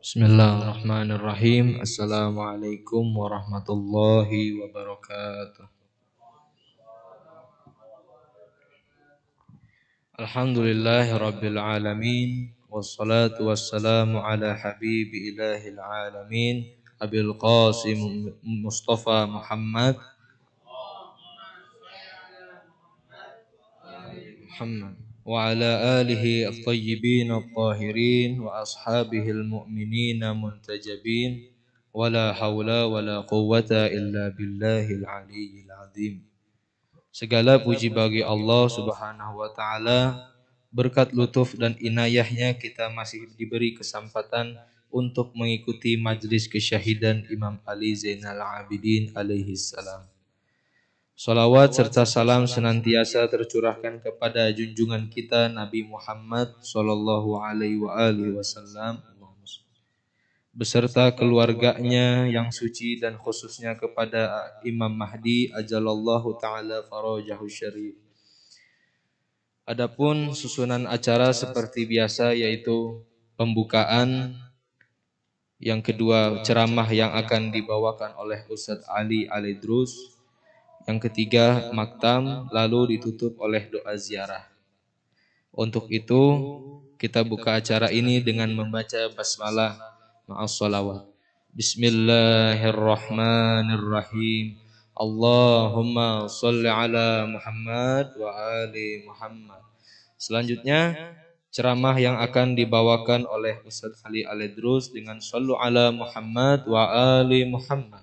Bismillahirrahmanirrahim. Assalamualaikum warahmatullahi wabarakatuh. Alhamdulillahi rabbil alamin. Wassalatu wassalamu ala habibi ilahil alamin Abil Qasim Mustafa Muhammad wa ala alihi at-tayyibin at-tahirin wa ashabihil mu'minina muntajabin wala haula wala quwwata illa billahil aliyyil azim. Segala puji bagi Allah Subhanahu wa taala. Berkat lutuf dan inayahnya kita masih diberi kesempatan untuk mengikuti majlis kesyahidan Imam Ali Zainal Abidin alaihi salam. Salawat serta salam senantiasa tercurahkan kepada junjungan kita Nabi Muhammad sallallahu alaihi wasallam beserta keluarganya yang suci dan khususnya kepada Imam Mahdi ajalallahu taala farajahu syarif. Adapun susunan acara seperti biasa yaitu pembukaan, yang kedua ceramah yang akan dibawakan oleh Ustadz Ali Alidrus, yang ketiga maktam, lalu ditutup oleh doa ziarah. Untuk itu kita buka acara ini dengan membaca basmalah ma'as salawat. Bismillahirrahmanirrahim. Allahumma sholli ala Muhammad wa ali Muhammad. Selanjutnya ceramah yang akan dibawakan oleh Ustadz Ali Alidrus dengan shollu ala Muhammad wa ali Muhammad.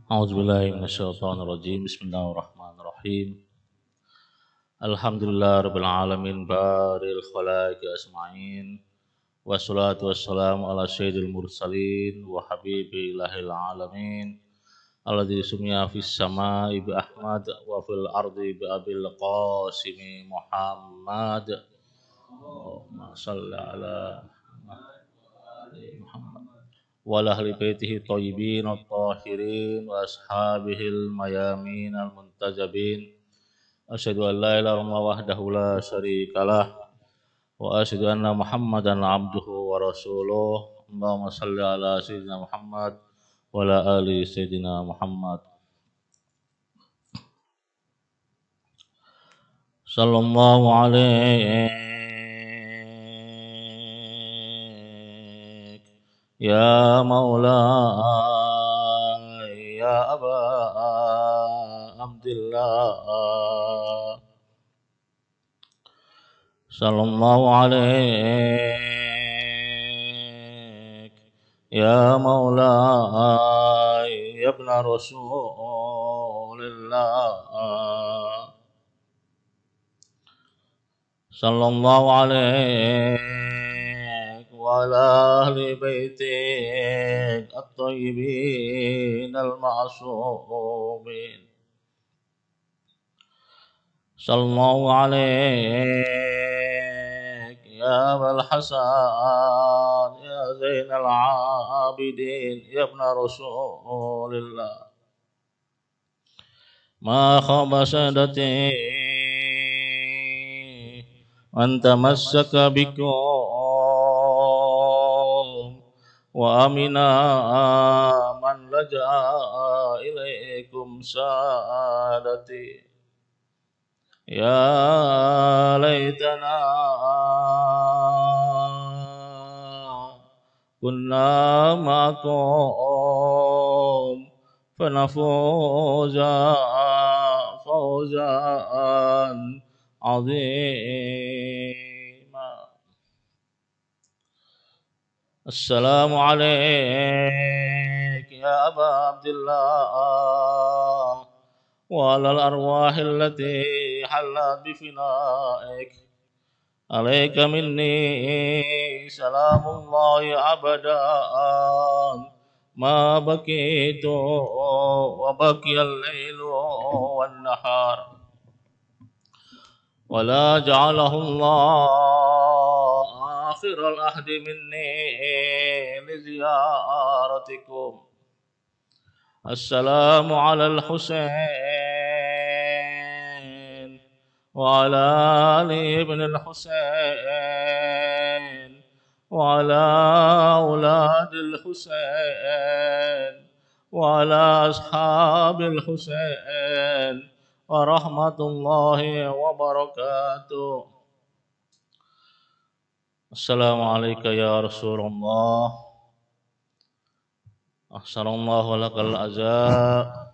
A'udzubillahi minasyaitonirrajim. Bismillahirrahmanirrahim. Alhamdulillah rabbil alamin baril khalaiqi asma'in. Wassalatu wassalamu ala sayyidil mursalin wa habibi ilahil alamin. Alladzi sumya fis sama'i bi Ahmad wa fil ardi bi Abil Qasimi Muhammad. Allahumma shalli ala Muhammad wa ala ahli baitihi thayyibin at-tahirin wa ashabihil mayamin al-muntajabin. Asyhadu an la ilaha illallah wahdahu la syarikalah wa asyhadu anna Muhammadan abduhu wa rasuluh. Allahumma shalli ala sayyidina Muhammad wa ala ali sayyidina Muhammad. Sallallahu alaihi ya maula ya aba abdillah. Sallallahu alaihi ya maula ya ibn rasulillah. Sallallahu alaihi wa ala ahli baitik at-tayyibin al-ma'sumin. Sallallahu alaihi ya Abul Hasan ya Zainal Abidin ya ibn Rasulillah. Ma khaba sadati man tamassaka bikum wa amina man laja'a ilaikum sadati. Ya laitana kunna ma'akum fanafuza fawzan azima. Assalamu alayka ya Aba Abdillah wa alal arwahil lati halat bifinaik. Alayka minni salamullahi abadan ma bakitu wa bakiyal laylu wan nahar. ولا جعله الله آخر العهد مني لزيارتكم. السلام على الحسين وعلى علي بن الحسين وعلى أولاد الحسين وعلى أصحاب الحسين ورحمة الله وبركاته. السلام عليك يا رسول الله. أحسن الله لك العزاء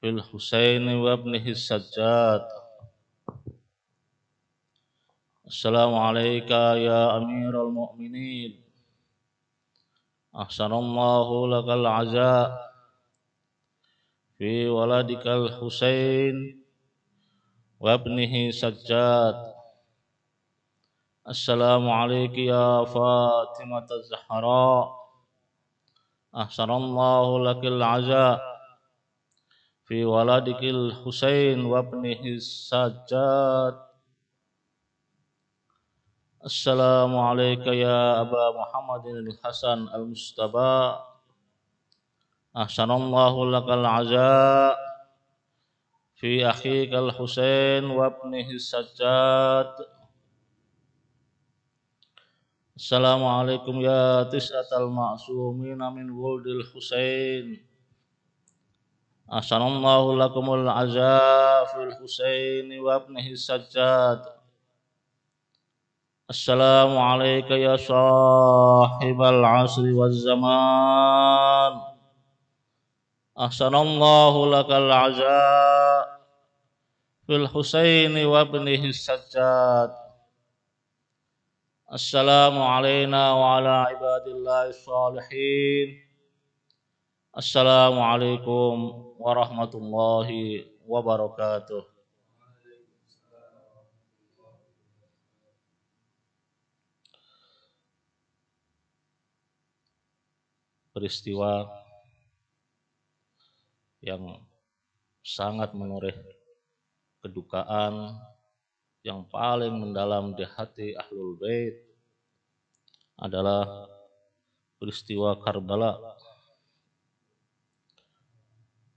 في الحسين وابنه السجاد. السلام عليك يا أمير المؤمنين. أحسن الله لك العزاء في ولدك الحسين وابنه سجاد. السلام عليك يا فاطمة الزهراء. أحسن الله لك العزاء في ولدك الحسين وابنه السجاد. السلام عليك يا أبا محمد الحسن المصطفى. أحسن الله لك العزاء في أخيك الحسين وابنه السجاد. السلام عليكم يا تسعة المعصومين من ولد الحسين. أحسن الله لكم العزاء في الحسين وابنه السجاد. السلام عليك يا صاحب العصر والزمان. أحسن الله لك العزاء في الحسين وابنه السجاد. السلام علينا وعلى عباد الله الصالحين Assalamualaikum warahmatullahi wabarakatuh. Peristiwa yang sangat menoreh kedukaan yang paling mendalam di hati Ahlul Bait adalah peristiwa Karbala,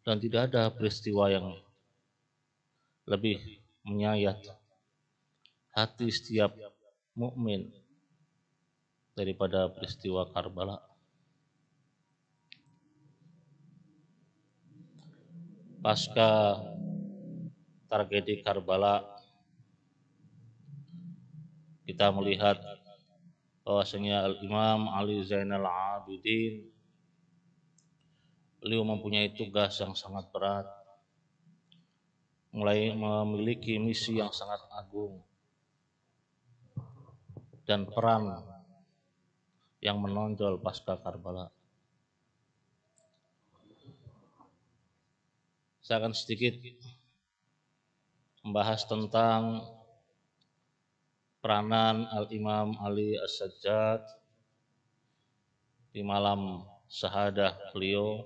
dan tidak ada peristiwa yang lebih menyayat hati setiap mukmin daripada peristiwa Karbala. Pasca tragedi Karbala, kita melihat bahwasanya Al-Imam Ali Zainal Abidin, beliau mempunyai tugas yang sangat berat, mulai memiliki misi yang sangat agung dan peran yang menonjol pasca Karbala. Saya akan sedikit membahas tentang peranan Al-Imam Ali As-Sajjad di malam syahadah beliau.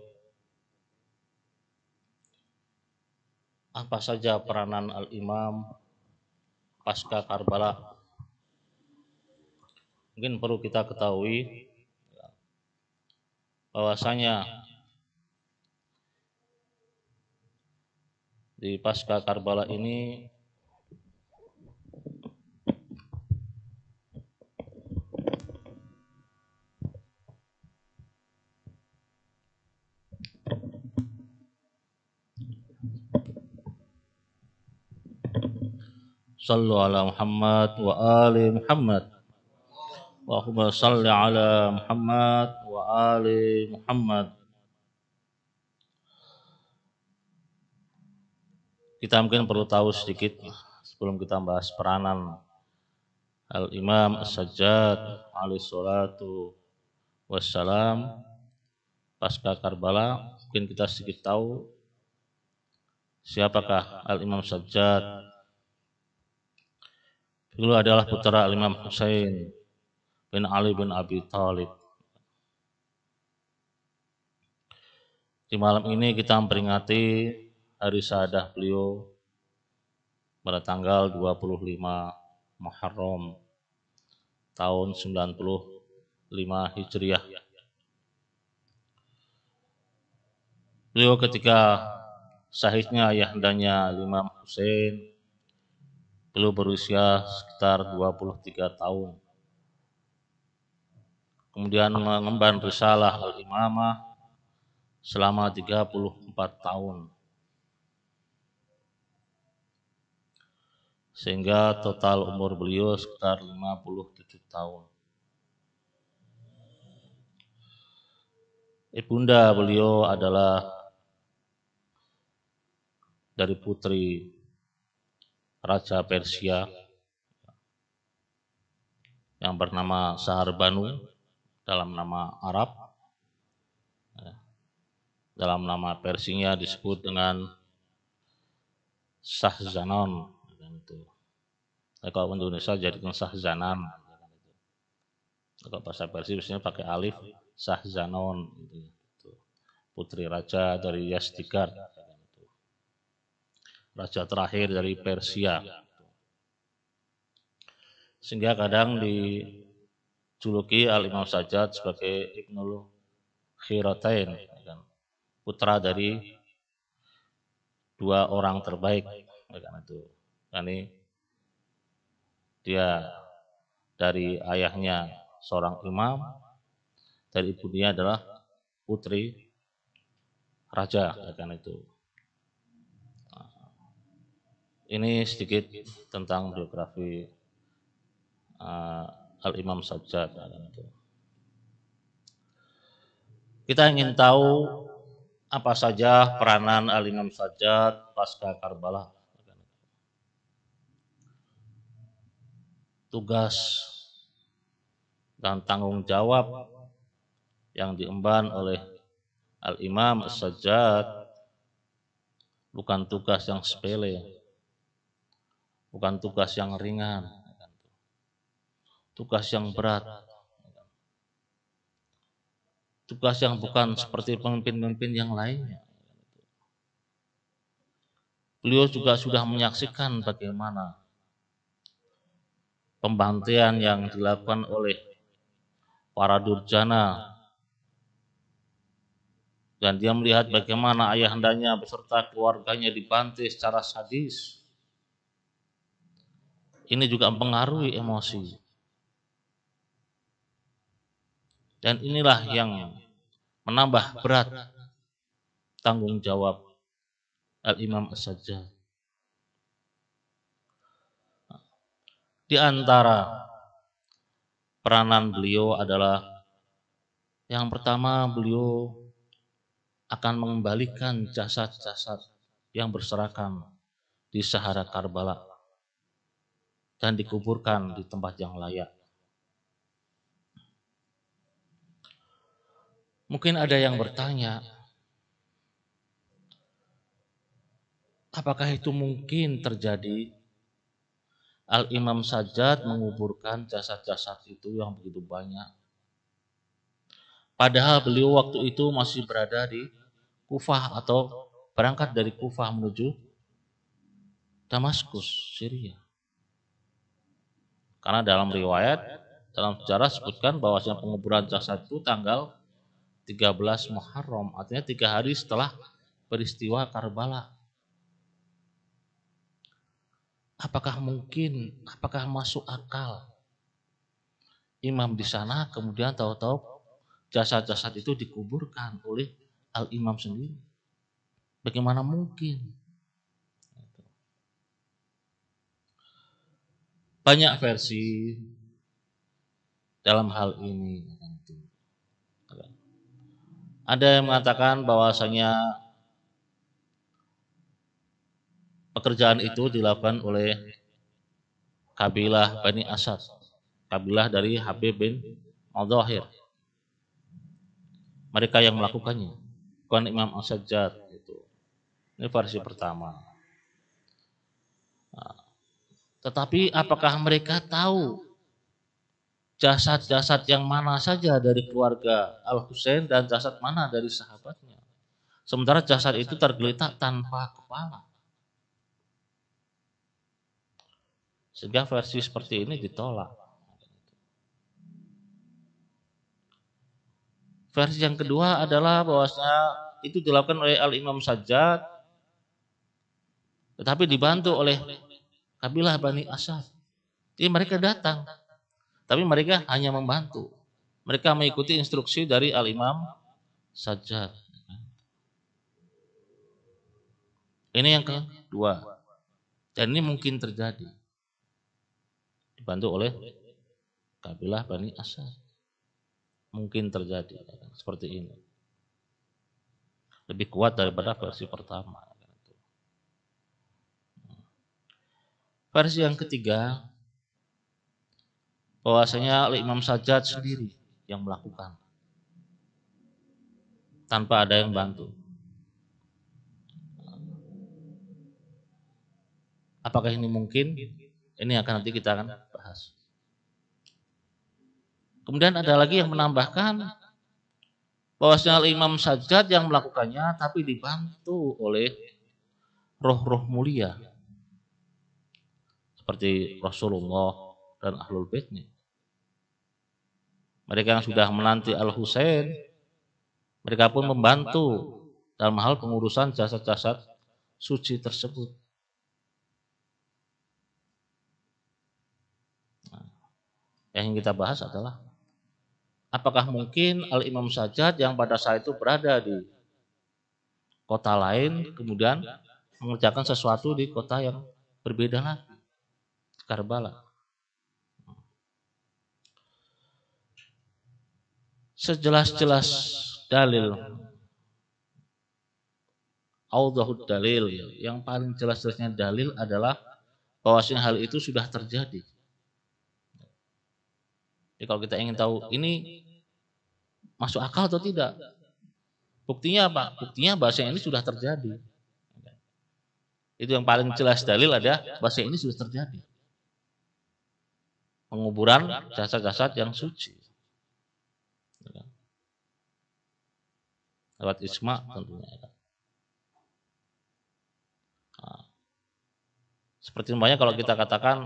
Apa saja peranan Al-Imam pasca Karbala? Mungkin perlu kita ketahui bahwasanya di pasca Karbala ini Sallu ala Muhammad wa ali Muhammad. Allahumma salli ala Muhammad wa ali Muhammad. Kita mungkin perlu tahu sedikit sebelum kita bahas peranan Al-Imam As-Sajjad alaihi salatu wassalam pasca Karbala. Mungkin kita sedikit tahu siapakah Al-Imam Sajjad. Beliau adalah putra Al-Imam Husain bin Ali bin Abi Thalib. Di malam ini kita memperingati hari syahadah beliau pada tanggal 25 Muharram tahun 95 Hijriah. Beliau ketika syahidnya ayahandanya Imam Husain, beliau berusia sekitar 23 tahun. Kemudian mengemban risalah Al-Imamah selama 34 tahun. Sehingga total umur beliau sekitar 57 tahun. Ibunda beliau adalah dari putri Raja Persia yang bernama Saharbanu dalam nama Arab. Dalam nama Persinya disebut dengan Shahzanon. Kalau Indonesia jadikan Shahzanan. Kalau bahasa Persia biasanya pakai alif, Shahzanon. Putri Raja dari Yazdegerd. Raja terakhir dari Persia. Sehingga kadang dijuluki Al-Imam Sajjad sebagai Ibnul Khiratain, putra dari dua orang terbaik. Ini dia dari ayahnya seorang imam, dari ibunya adalah putri raja. Ini sedikit tentang biografi Al-Imam Sajjad. Kita ingin tahu apa saja peranan Al-Imam Sajjad pasca Karbala. Tugas dan tanggung jawab yang diemban oleh Al-Imam As-Sajjad bukan tugas yang sepele, bukan tugas yang ringan, tugas yang berat, tugas yang bukan seperti pemimpin-pemimpin yang lainnya. Beliau juga sudah menyaksikan bagaimana pembantaian yang dilakukan oleh para durjana, dan dia melihat bagaimana ayahandanya beserta keluarganya dibantai secara sadis. Ini juga mempengaruhi emosi. Dan inilah yang menambah berat tanggung jawab Al-Imam As-Sajjad. Di antara peranan beliau adalah yang pertama, beliau akan mengembalikan jasad-jasad yang berserakan di Sahara Karbala dan dikuburkan di tempat yang layak. Mungkin ada yang bertanya, apakah itu mungkin terjadi? Al-Imam Sajjad menguburkan jasad-jasad itu yang begitu banyak. Padahal beliau waktu itu masih berada di Kufah atau berangkat dari Kufah menuju Damaskus, Syria. Karena dalam riwayat, dalam sejarah sebutkan bahwasanya penguburan jasad itu tanggal 13 Muharram, artinya 3 hari setelah peristiwa Karbala. Apakah mungkin, apakah masuk akal imam di sana kemudian tahu-tahu jasad-jasad itu dikuburkan oleh Al-Imam sendiri? Bagaimana mungkin? Banyak versi dalam hal ini. Ada yang mengatakan bahwasanya pekerjaan itu dilakukan oleh kabilah Bani Asad, kabilah dari Habib bin Al-Dhahir. Mereka yang melakukannya, bukan Imam As-Sajjad. Ini versi pertama. Tetapi apakah mereka tahu jasad-jasad yang mana saja dari keluarga Al-Husain dan jasad mana dari sahabatnya? Sementara jasad itu tergeletak tanpa kepala. Sehingga versi seperti ini ditolak. Versi yang kedua adalah bahwasanya itu dilakukan oleh Al-Imam Sajjad, tetapi dibantu oleh kabilah Bani Asad. Jadi mereka datang, tapi mereka hanya membantu. Mereka mengikuti instruksi dari Al-Imam Sajjad. Ini yang kedua. Dan ini mungkin terjadi. Dibantu oleh kabilah Bani Asad. Mungkin terjadi seperti ini. Lebih kuat daripada versi pertama. Versi yang ketiga, bahwasanya Imam Sajjad sendiri yang melakukan, tanpa ada yang bantu. Apakah ini mungkin? Ini akan nanti kita akan bahas. Kemudian ada lagi yang menambahkan bahwasanya Imam Sajjad yang melakukannya, tapi dibantu oleh roh-roh mulia seperti Rasulullah dan Ahlul Baitnya. Mereka yang sudah menanti Al-Husain, mereka pun membantu dalam hal pengurusan jasad-jasad suci tersebut. Nah, yang kita bahas adalah apakah mungkin Al-Imam Sajjad yang pada saat itu berada di kota lain kemudian mengerjakan sesuatu di kota yang berbeda lagi, Karbala. Sejelas-jelas dalil, awdahud dalil, yang paling jelas-jelasnya dalil adalah bahwasanya hal itu sudah terjadi. Jadi kalau kita ingin tahu ini masuk akal atau tidak, Buktinya apa? Buktinya bahasa ini sudah terjadi. Itu yang paling jelas dalil ada bahasa ini sudah terjadi. Penguburan jasad-jasad yang suci. Lewat isma tentunya. Nah, seperti umpamanya kalau kita katakan,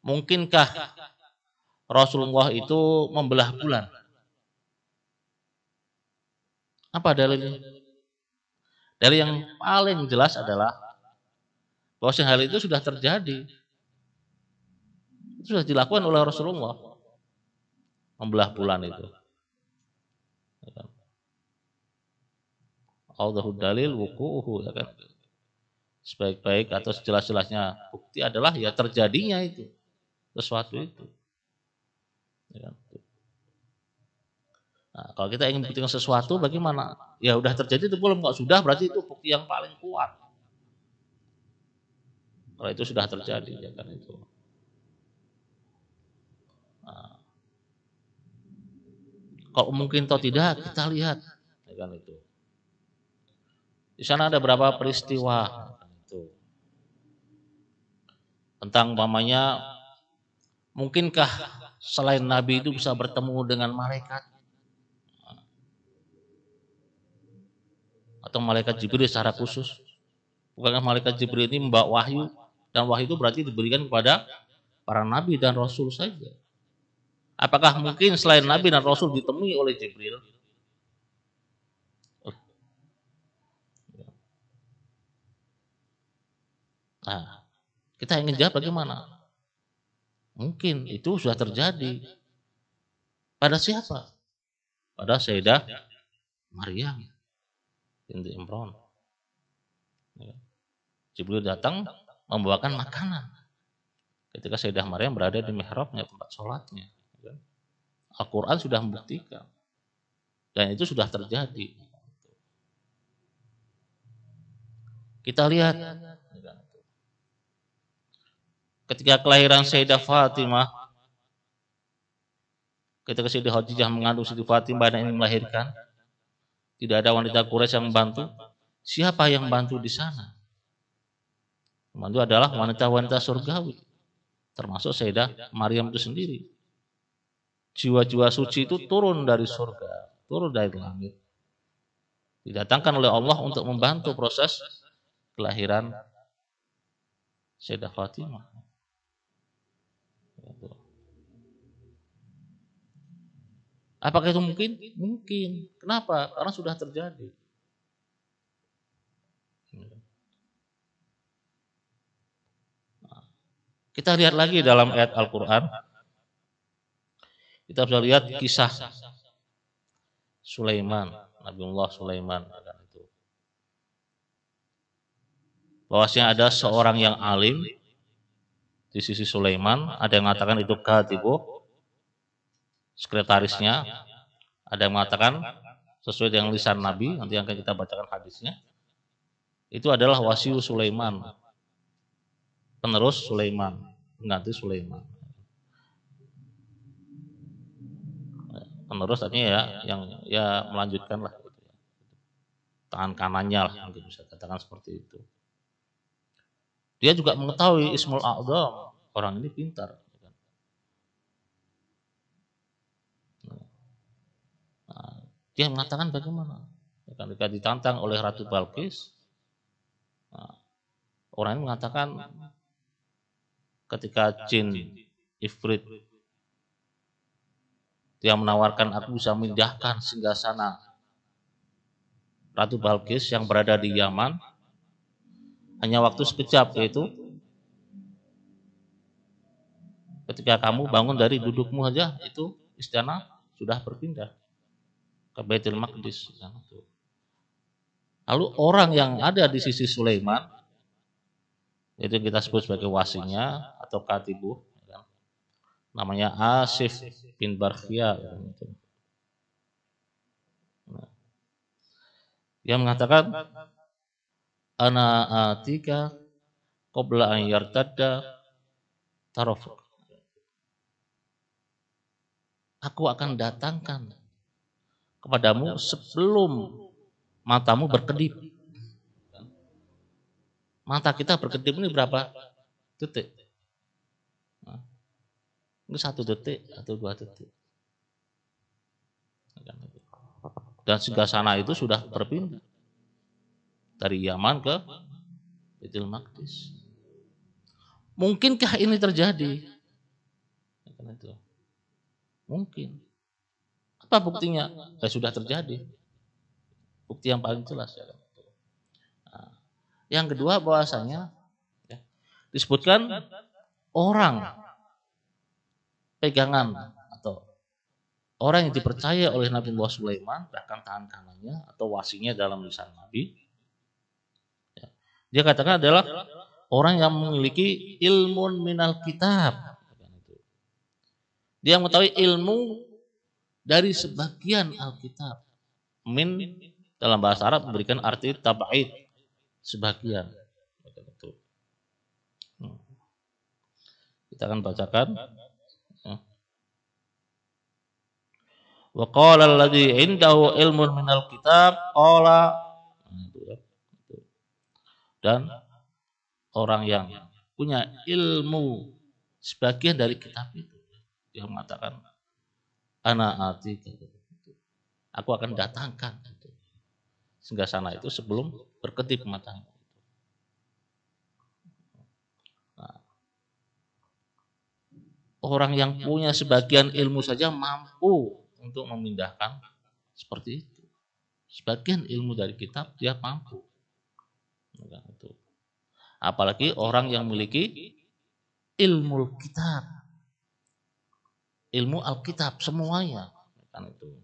mungkinkah Rasulullah itu membelah bulan? Apa dalilnya? Dalil yang paling jelas adalah bahwa hal itu sudah terjadi. Itu sudah dilakukan oleh Rasulullah. Membelah bulan itu. Allahu dalil wuku'uhu, ya kan. Sebaik-baik atau sejelas-jelasnya bukti adalah ya terjadinya itu sesuatu itu. Ya kan? Nah, kalau kita ingin buktikan sesuatu bagaimana? Ya udah terjadi itu belum, kok sudah berarti itu bukti yang paling kuat. Kalau itu sudah terjadi, ya kan itu. Nah, kalau mungkin atau tidak kita lihat, ya kan itu. Di sana ada berapa peristiwa itu. Tentang umpamanya, mungkinkah selain Nabi itu bisa bertemu dengan malaikat? Atau malaikat Jibril secara khusus? Bukankah malaikat Jibril ini membawa wahyu, dan wahyu itu berarti diberikan kepada para nabi dan rasul saja. Apakah mungkin selain nabi dan rasul ditemui oleh Jibril? Nah, kita ingin jawab bagaimana? Mungkin itu sudah terjadi. Pada siapa? Pada Sayyidah Maryam binti Imran. Jibril datang membawakan makanan. Ketika Sayyidah Maryam berada di mihrabnya, tempat sholatnya. Al-Quran sudah membuktikan. Dan itu sudah terjadi. Kita lihat. Ketika kelahiran Sayyidah Fatimah, ketika Sayyidah Khadijah mengandung Sayyidah Fatimah dan ingin melahirkan, tidak ada wanita Quraisy yang membantu. Siapa yang membantu di sana? Membantu adalah wanita-wanita surgawi, termasuk Sayyidah Maryam itu sendiri. Jiwa-jiwa suci itu turun dari surga, turun dari langit, didatangkan oleh Allah untuk membantu proses kelahiran Sayyidah Fatimah. Apakah itu mungkin? Mungkin. Kenapa? Karena sudah terjadi. Kita lihat lagi dalam ayat Al-Quran. Kita bisa lihat kisah Sulaiman, Nabiullah Sulaiman. Bahwasanya ada seorang yang alim di sisi Sulaiman. Ada yang mengatakan itu katibu, sekretarisnya. Ada yang mengatakan sesuai dengan lisan Nabi, nanti yang akan kita bacakan hadisnya. Itu adalah wasiu Sulaiman, penerus Sulaiman, pengganti Sulaiman. Penerus artinya ya yang ya melanjutkan lah, tangan kanannya lah, mungkin bisa katakan seperti itu. Dia juga mengetahui Ismul A'zam, orang ini pintar. Nah, dia mengatakan bagaimana? Ketika ditantang oleh Ratu Balqis, nah, orang ini mengatakan ketika jin Ifrit dia menawarkan aku bisa memindahkan singgasana Ratu Balqis yang berada di Yaman hanya waktu sekejap, yaitu ketika kamu bangun dari dudukmu saja itu istana sudah berpindah ke Baitul Maqdis. Lalu orang yang ada di sisi Sulaiman, itu kita sebut sebagai wasinya atau katibu, namanya Asif bin Barkhia. Dia mengatakan, ana atika qabla an yartadda tarafuk. Aku akan datangkan kepadamu sebelum matamu berkedip. Mata kita berkedip ini berapa detik? Ini 1 detik atau 2 detik. Dan singgasana itu sudah berpindah dari Yaman ke Baitul Maqdis. Mungkinkah ini terjadi? Mungkin. Apa buktinya? Ya sudah terjadi. Bukti yang paling jelas. Nah, yang kedua bahwasanya disebutkan orang pegangan atau orang yang dipercaya oleh Nabi Muhammad Sulaiman, bahkan tangan kanannya atau wasinya dalam lisan Nabi, dia katakan adalah orang yang memiliki ilmu minal kitab. Dia mengetahui ilmu dari sebagian Alkitab. Min dalam bahasa Arab memberikan arti tab'id, sebagian. Kita akan bacakan. Wa qala alladzi indahu ilmun minal kitab qala, dan orang yang punya ilmu sebagian dari kitab itu, dia mengatakan ana ati, aku akan datangkan singgasana itu sebelum berkedip matanya. Nah, orang yang punya sebagian ilmu saja mampu untuk memindahkan seperti itu. Sebagian ilmu dari kitab dia mampu. Apalagi orang yang memiliki ilmu kitab, ilmu Alkitab semuanya. Kan itu.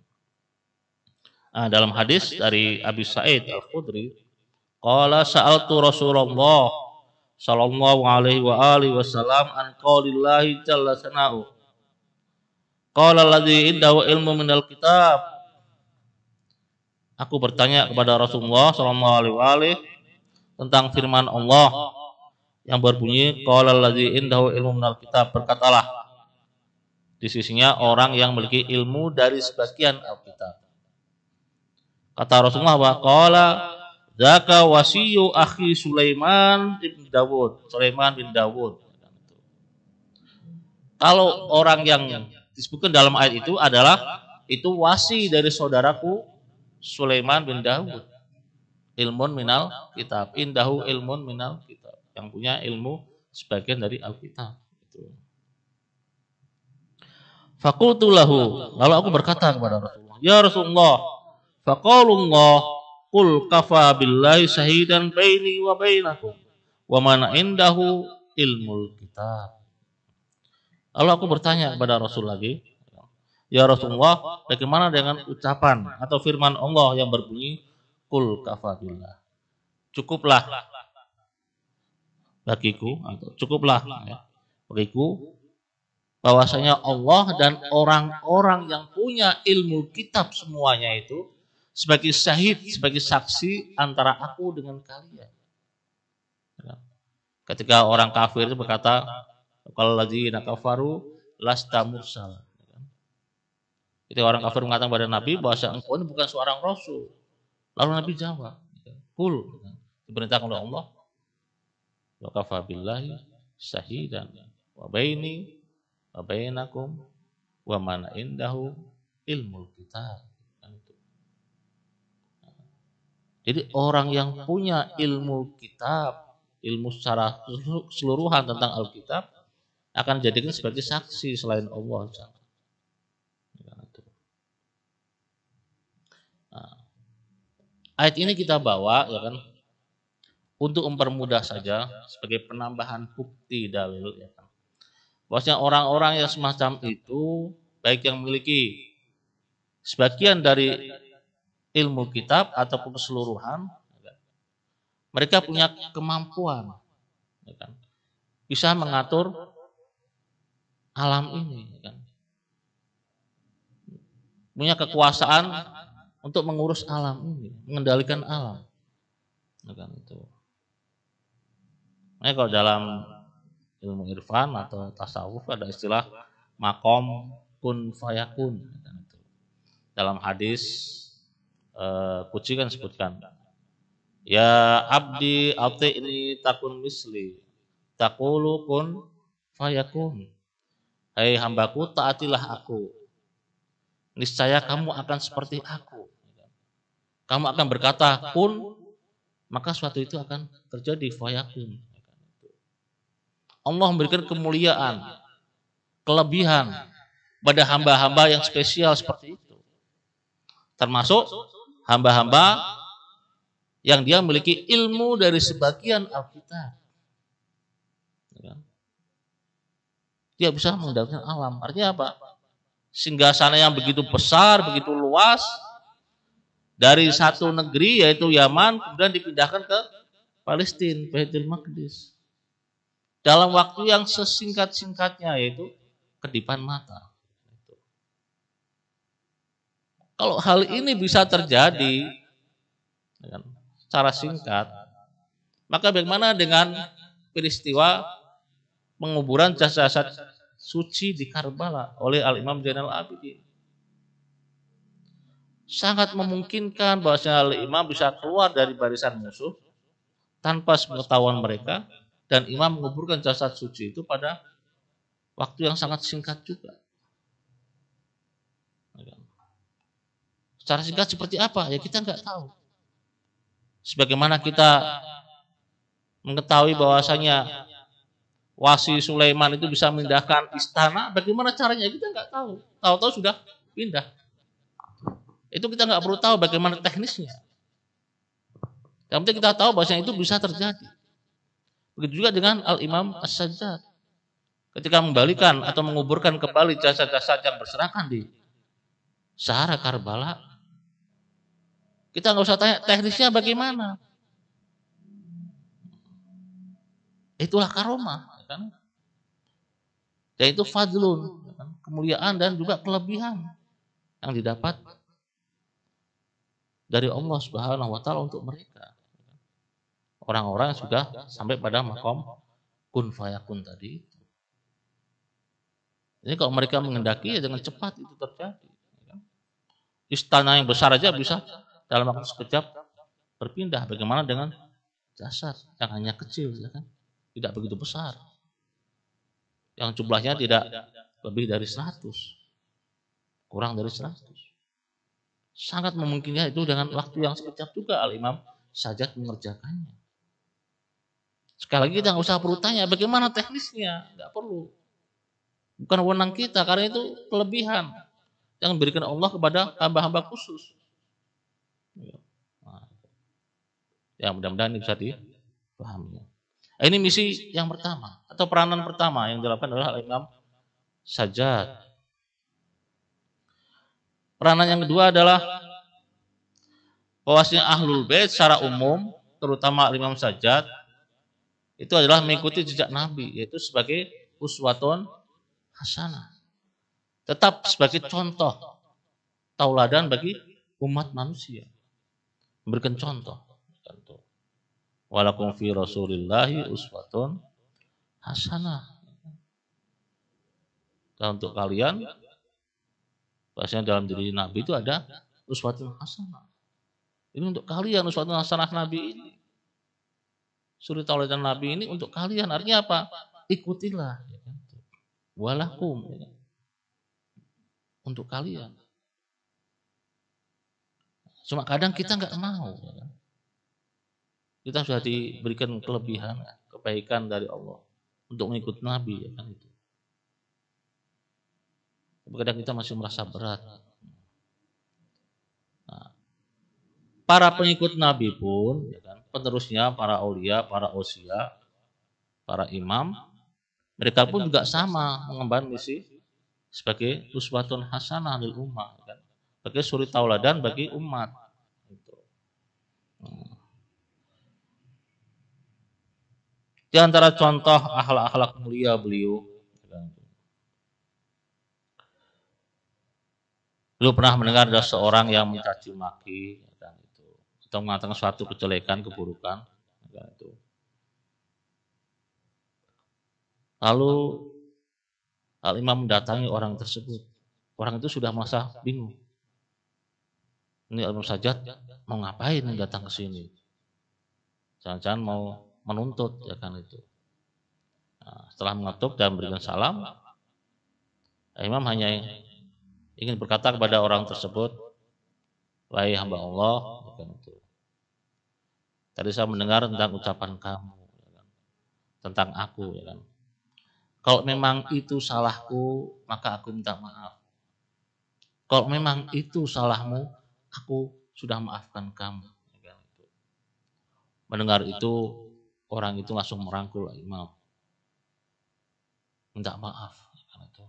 Nah, dalam hadis dari Abi Sa'id Al-Khudri, qala sa'altu Rasulullah sallallahu alaihi wa alihi wasallam an qaulillahi jalla sana'u. Qala alladzi indahu ilmu minal kitab. Aku bertanya kepada Rasulullah sallallahu alaihi wa alihi tentang firman Allah yang berbunyi qala alladzi indahu ilmu minal kitab, berkatalah di sisinya orang yang memiliki ilmu dari sebagian Alkitab. Kata Rasulullah bahwa qala zaka wasiyyu akhi Sulaiman bin Dawud. Kalau orang yang disebutkan dalam ayat itu adalah itu wasi dari saudaraku Sulaiman bin Dawud. Ilmun minal kitab, indahu ilmun minal kitab, yang punya ilmu sebagian dari Alkitab. Faqultu lahu, lalu aku berkata kepada Rasulullah, ya Rasulullah, faqalullah qul kafa billahi shahidan baini wa bainakum wa man indahu ilmul kitab. Lalu aku bertanya kepada Rasul lagi, ya Rasulullah, bagaimana dengan ucapan atau firman Allah yang berbunyi qul kafa billah, cukuplah bagiku atau cukuplah bagiku bahwasanya Allah dan orang-orang yang punya ilmu kitab semuanya itu sebagai syahid, sebagai saksi antara aku dengan kalian. Ketika orang kafir itu berkata, kalau ladzina kafaru lasta mursal. Jadi orang kafir mengatakan kepada Nabi bahwa engkau ini bukan seorang rasul. Lalu Nabi jawab, qul, diperintahkan oleh Allah, wa kafa billahi syahidan wa baini wa bainakum wa man indahu ilmul kitab. Jadi orang yang punya ilmu kitab, ilmu secara keseluruhan tentang Alkitab akan dijadikan sebagai saksi selain Allah. Nah, ayat ini kita bawa ya kan untuk mempermudah saja sebagai penambahan bukti dalil ya kan. Bahwasanya orang-orang yang semacam itu baik yang memiliki sebagian dari ilmu kitab ataupun keseluruhan, mereka punya kemampuan ya kan, bisa mengatur alam ini ya kan. Punya kekuasaan untuk mengurus alam ini, mengendalikan alam ya kan itu. Nah, kalau dalam ilmu irfan atau tasawuf ada istilah makom kun fayakun. dalam hadis Qudsi kan sebutkan, ya abdi ini takun misli, taqulu kun fayakun. Hai hambaku, taatilah aku. Niscaya kamu akan seperti aku. Kamu akan berkata kun, maka suatu itu akan terjadi, fayakun. Allah memberikan kemuliaan, kelebihan pada hamba-hamba yang spesial seperti itu. Termasuk hamba-hamba yang dia memiliki ilmu dari sebagian Alkitab. Dia bisa mendapatkan alam. Artinya apa? Singgasana yang begitu besar, begitu luas, dari satu negeri yaitu Yaman, kemudian dipindahkan ke Palestina, Baitul Maqdis. Dalam waktu yang sesingkat-singkatnya, yaitu kedipan mata. Kalau hal ini bisa terjadi secara singkat, maka bagaimana dengan peristiwa penguburan jasad-jasad suci di Karbala oleh Al-Imam Zainal Abidin? Sangat memungkinkan bahwasanya Al-Imam bisa keluar dari barisan musuh tanpa sepengetahuan mereka, dan imam menguburkan jasad suci itu pada waktu yang sangat singkat juga. Secara singkat seperti apa? Ya kita nggak tahu. Sebagaimana kita mengetahui bahwasanya Wasi Sulaiman itu bisa memindahkan istana, bagaimana caranya kita nggak tahu. Tahu-tahu sudah pindah. Itu kita nggak perlu tahu bagaimana teknisnya. Yang penting kita tahu bahwasanya itu bisa terjadi. Begitu juga dengan Al-Imam As-Sajjad. Ketika membalikan atau menguburkan kembali jasad-jasad yang berserakan di Sahara Karbala, kita nggak usah tanya teknisnya bagaimana. Itulah karomah, kan? Dan itu fadlun, kemuliaan dan juga kelebihan yang didapat dari Allah Subhanahu wa taala untuk mereka. Orang-orang yang sudah sampai pada maqam kun fayakun tadi. Jadi kalau mereka menghendaki ya dengan cepat itu terjadi. Istana yang besar aja bisa dalam waktu sekejap berpindah. Bagaimana dengan jasad yang hanya kecil, ya kan? Tidak begitu besar. Yang jumlahnya tidak lebih dari 100. Kurang dari 100. Sangat memungkinkan itu dengan waktu yang sekejap juga Al-Imam Sajjad mengerjakannya. Sekali lagi kita nggak usah perlu tanya bagaimana teknisnya, nggak perlu. Bukan wewenang kita, karena itu kelebihan yang diberikan Allah kepada hamba-hamba khusus. Ya mudah-mudahan ini bisa dipahami. Ini misi yang pertama atau peranan pertama yang dilakukan oleh Al-Imam Sajjad. Peranan yang kedua adalah bahwasanya Ahlul Bait secara umum, terutama Imam Sajjad, itu adalah mengikuti jejak Nabi, yaitu sebagai uswatun hasanah. Tetap sebagai contoh tauladan bagi umat manusia. Memberikan contoh. Walakum fi Rasulillahi uswatun hasanah. Dan untuk kalian, bahasanya dalam diri Nabi itu ada uswatun hasanah. Ini untuk kalian uswatun hasanah Nabi ini. Suri tauladan Nabi ini untuk kalian. Artinya apa? Ikutilah. Walakum. Untuk kalian. Cuma kadang kita nggak mau. Kita sudah diberikan kelebihan, kebaikan dari Allah untuk mengikut Nabi, ya kan itu. Tapi kadang kita masih merasa berat. Nah, para pengikut Nabi pun, ya kan, penerusnya para aulia, para ausia, para imam, mereka pun juga sama mengemban misi sebagai uswatun hasanah lil ummah, ya kan? Sebagai suri tauladan bagi umat. Di antara contoh akhlak-akhlak mulia beliau, beliau pernah mendengar ada seorang yang mencaci maki, atau mengatakan suatu kejelekan, keburukan. Lalu Al-Imam mendatangi orang tersebut. Orang itu sudah merasa bingung. Ini Imam Sajjad mau ngapain datang ke sini? Jangan-jangan mau menuntut ya kan itu. Nah, setelah mengetuk dan berikan salam, Imam hanya ingin berkata kepada orang tersebut, wahai hamba Allah, ya kan itu. Tadi saya mendengar tentang ucapan kamu, ya kan, tentang aku, ya kan. Kalau memang itu salahku, maka aku minta maaf. Kalau memang itu salahmu, aku sudah maafkan kamu. Ya kan, itu. Mendengar itu, orang itu langsung merangkul Imam, minta maaf, ya kan itu,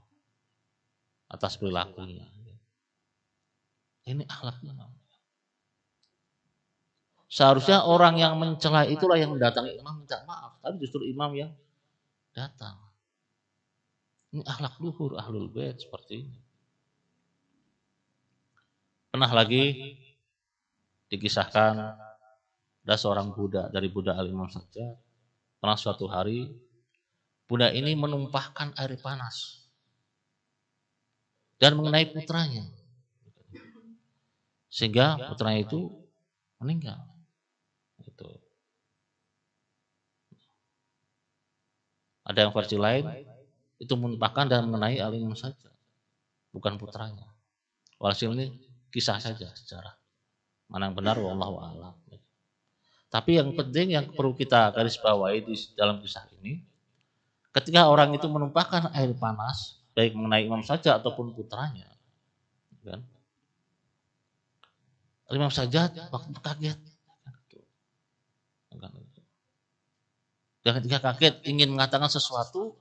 atas perilakunya. Ini akhlaknya. Seharusnya orang yang mencela itulah yang mendatangi imam minta maaf, tapi justru imam yang datang. Ini akhlak luhur ahlul bait seperti ini. Pernah lagi dikisahkan ada seorang budak dari budak Al-Imam Sajjad. Pernah suatu hari budak ini menumpahkan air panas dan mengenai putranya, sehingga putranya itu meninggal. Gitu. Ada yang versi lain itu menumpahkan dan mengenai Al-Imam Sajjad, bukan putranya. Walhasil ini kisah saja sejarah. Mana yang benar wallahu a'lam. Tapi yang penting yang perlu kita garis bawahi di dalam kisah ini, ketika orang itu menumpahkan air panas baik mengenai Imam Sajjad ataupun putranya, kan? Imam Sajjad waktu kaget. Dan ketika kaget ingin mengatakan sesuatu,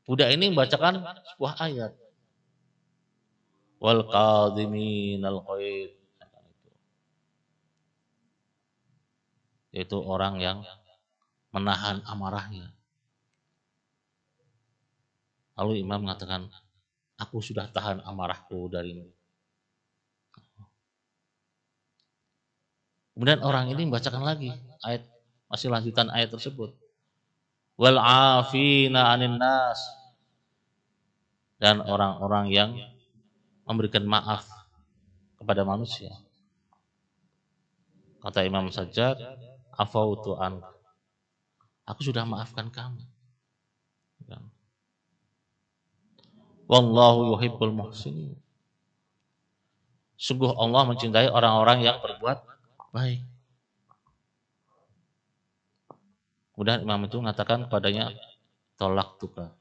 budak ini membacakan sebuah ayat. Wal qadhiminal ghaidh. Yaitu orang yang menahan amarahnya. Lalu Imam mengatakan, aku sudah tahan amarahku darimu. Kemudian orang ini membacakan lagi ayat, masih lanjutan ayat tersebut. Wal afina 'anin nas. Dan orang-orang yang memberikan maaf kepada manusia. Kata Imam Sajjad, afautu an. Aku sudah maafkan kamu. Wallahu yuhibbul muhsinin. Sungguh Allah mencintai orang-orang yang berbuat baik. Kemudian Imam itu mengatakan kepadanya, tolak tuka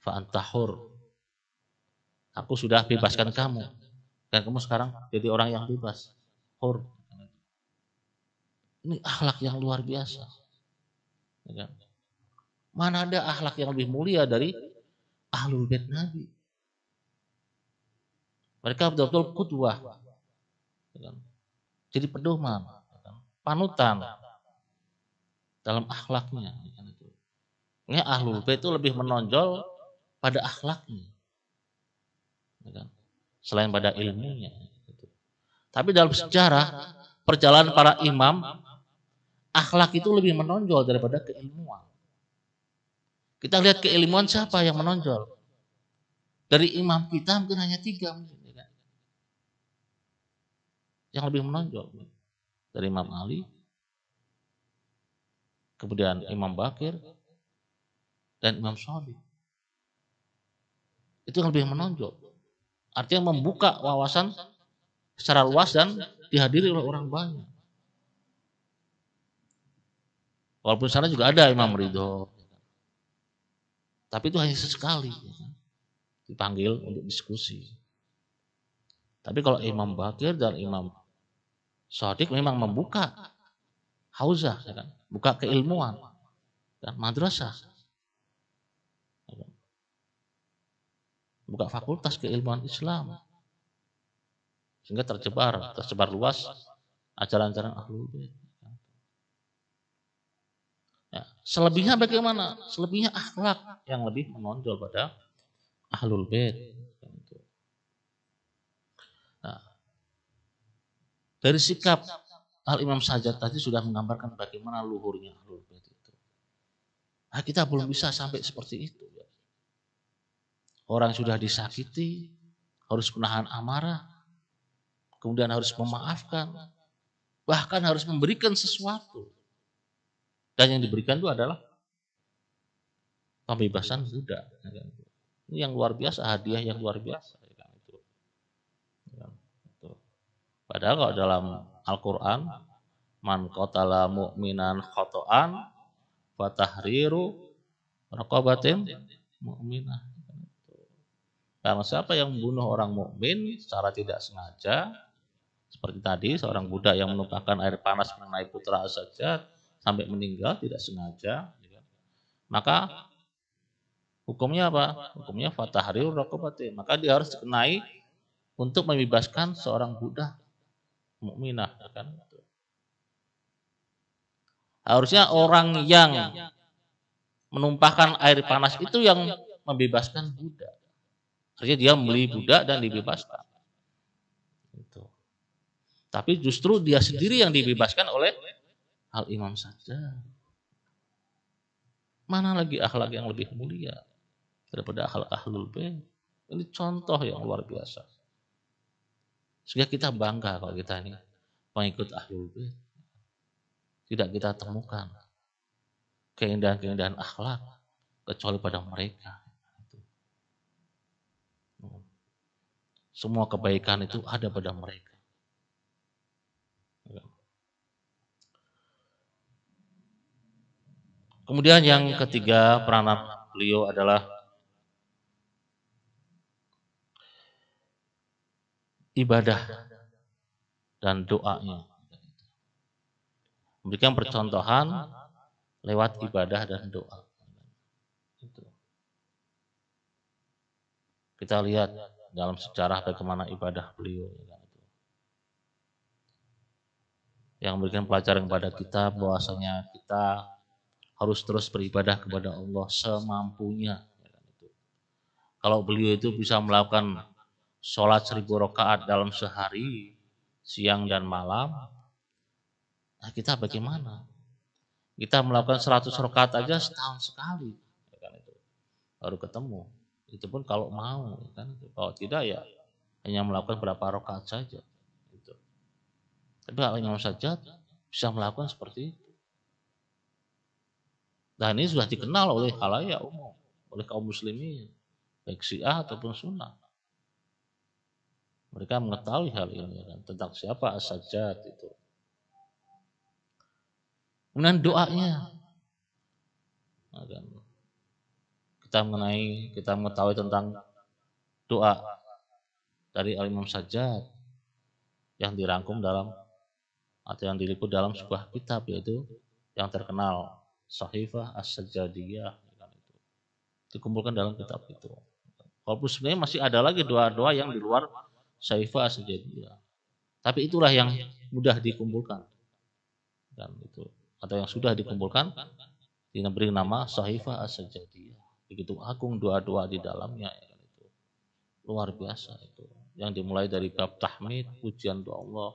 fa antahur. Aku sudah bebaskan kamu dan kamu sekarang jadi orang yang bebas. Hur. Ini akhlak yang luar biasa. Mana ada akhlak yang lebih mulia dari ahlul bait Nabi. Mereka betul-betul qudwah. Jadi pedoman, panutan dalam akhlaknya. Ini ahlul bait itu lebih menonjol pada akhlaknya, selain pada ilmunya. Tapi dalam sejarah perjalanan para imam, akhlak itu lebih menonjol daripada keilmuan. Kita lihat keilmuan siapa yang menonjol. Dari imam kita mungkin hanya 3 yang lebih menonjol. Dari Imam Ali, kemudian Imam Bakir, dan Imam Shadiq. Itu yang lebih menonjol. Artinya membuka wawasan secara luas dan dihadiri oleh orang banyak. Walaupun sana juga ada Imam Ridho. Tapi itu hanya sesekali. Dipanggil untuk diskusi. Tapi kalau Imam Bakir dan Imam Shadiq memang membuka hauzah, ya kan? Buka keilmuan dan madrasah. Buka fakultas keilmuan Islam. Sehingga tersebar luas ajaran-ajaran ahlul bait. Ya, selebihnya bagaimana? Selebihnya akhlak yang lebih menonjol pada ahlul bait. Nah, dari sikap Al-Imam Sajjad tadi sudah menggambarkan bagaimana luhurnya ahlul bait itu. Nah, kita belum bisa sampai seperti itu. Orang sudah disakiti, harus menahan amarah. kemudian harus memaafkan, bahkan harus memberikan sesuatu. Dan yang diberikan itu adalah pembebasan budak. Ini yang luar biasa, hadiah yang luar biasa. Padahal kalau dalam Al-Quran, man qatala mu'minan khoto'an fatahriru raqabatin mu'minah. Karena siapa yang membunuh orang mukmin secara tidak sengaja, seperti tadi seorang budak yang menumpahkan air panas mengenai putra As-Sajjad sampai meninggal tidak sengaja, maka hukumnya apa? Hukumnya fatahriru raqabatin. Maka dia harus dikenai untuk membebaskan seorang budak mukminah, kan? Harusnya orang yang menumpahkan air panas itu yang membebaskan budak. Artinya dia membeli budak dan dibebaskan. Itu. Tapi justru dia sendiri yang dibebaskan oleh Al-Imam Sajjad. Mana lagi akhlak yang lebih mulia daripada akhlak Ahlul Bait? Ini contoh yang luar biasa. Sehingga kita bangga kalau kita ini pengikut Ahlul Bait. Tidak kita temukan keindahan-keindahan akhlak kecuali pada mereka. Semua kebaikan itu ada pada mereka. Kemudian yang ketiga, peranan beliau adalah ibadah dan doanya. Memberikan percontohan lewat ibadah dan doa. Kita lihat dalam sejarah bagaimana ibadah beliau. Yang memberikan pelajaran kepada kita bahwasanya kita harus terus beribadah kepada Allah semampunya. Kalau beliau itu bisa melakukan sholat 1000 rakaat dalam sehari, siang dan malam, nah kita bagaimana? Kita melakukan 100 rakaat aja setahun sekali, baru ketemu. Itu pun kalau mau, kan? Kalau tidak ya hanya melakukan berapa rakaat saja. Gitu. Tapi kalau Imam Sajjad bisa melakukan seperti itu. Dan ini sudah dikenal oleh khalayak umum, oleh kaum muslimin, baik Syiah ataupun Sunnah. Mereka mengetahui hal ini kan, tentang siapa As-Sajjad itu. Kemudian doanya, kita mengetahui tentang doa dari Al-Imam Sajjad yang dirangkum dalam atau yang diliput dalam sebuah kitab, yaitu yang terkenal Sahifah As-Sajjadiyah. Dikumpulkan dalam kitab itu. Walaupun sebenarnya masih ada lagi doa-doa yang di luar Sahifah As-Sajjadiyah. Tapi itulah yang mudah dikumpulkan. Dan itu atau yang sudah dikumpulkan diberi nama Sahifah As-Sajjadiyah. Begitu agung doa-doa di dalamnya, ya kan, itu luar biasa itu. Yang dimulai dari bab tahmid, pujian doa Allah,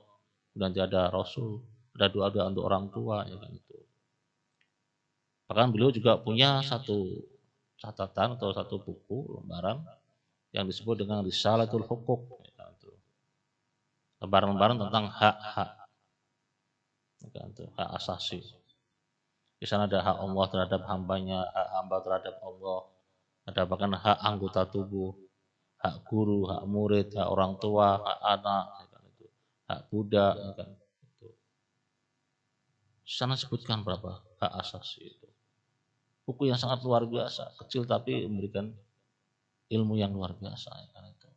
dan ada Rasul, ada doa-doa untuk orang tua, ya kan itu. Bahkan beliau juga punya satu catatan atau satu buku lembaran yang disebut dengan Risalatul Huquq, ya kan itu. Lembaran-lembaran tentang hak-hak, ya kan itu, hak asasi. Di sana ada hak Allah terhadap hambanya, hak hamba terhadap Allah, ada bahkan hak anggota tubuh, hak guru, hak murid, hak orang tua, hak anak, ya kan itu, hak budak, ya kan itu. Di sana sebutkan berapa hak asasi itu. Buku yang sangat luar biasa, kecil tapi memberikan ilmu yang luar biasa, ya kan itu.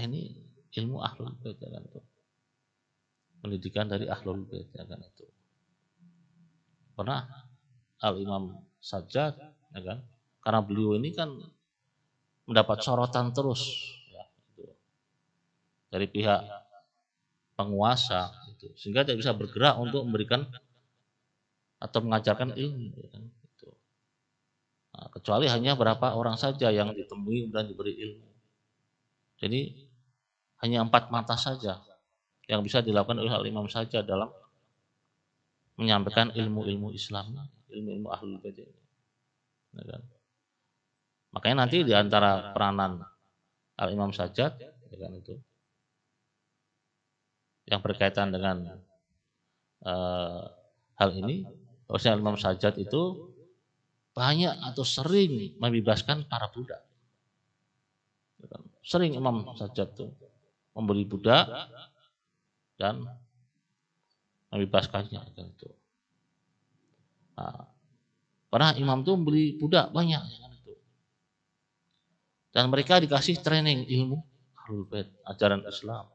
Ini ilmu Ahlul Bait, ya kan itu. Pendidikan dari Ahlul Bait, ya kan itu. Pernah Al-Imam Sajjad, ya kan, karena beliau ini kan mendapat sorotan terus, ya, gitu, dari pihak penguasa, gitu, sehingga tidak bisa bergerak untuk memberikan atau mengajarkan ilmu, ya kan, gitu. Nah, kecuali hanya berapa orang saja yang ditemui dan diberi ilmu. Jadi hanya 4 mata saja yang bisa dilakukan oleh Al-Imam Sajjad dalam menyampaikan ilmu-ilmu Islam, ilmu-ilmu Ahlul Bait. Ya kan? Makanya nanti di antara peranan Al-Imam Sajjad ya kan itu. Yang berkaitan dengan hal ini, bahwasanya Imam Sajjad itu banyak atau sering membebaskan para budak. Sering Imam Sajjad itu membeli budak dan membebaskannya. Gitu. Nah, karena imam itu membeli budak banyak. Dan mereka dikasih training ilmu Ahlul Bait, ajaran Islam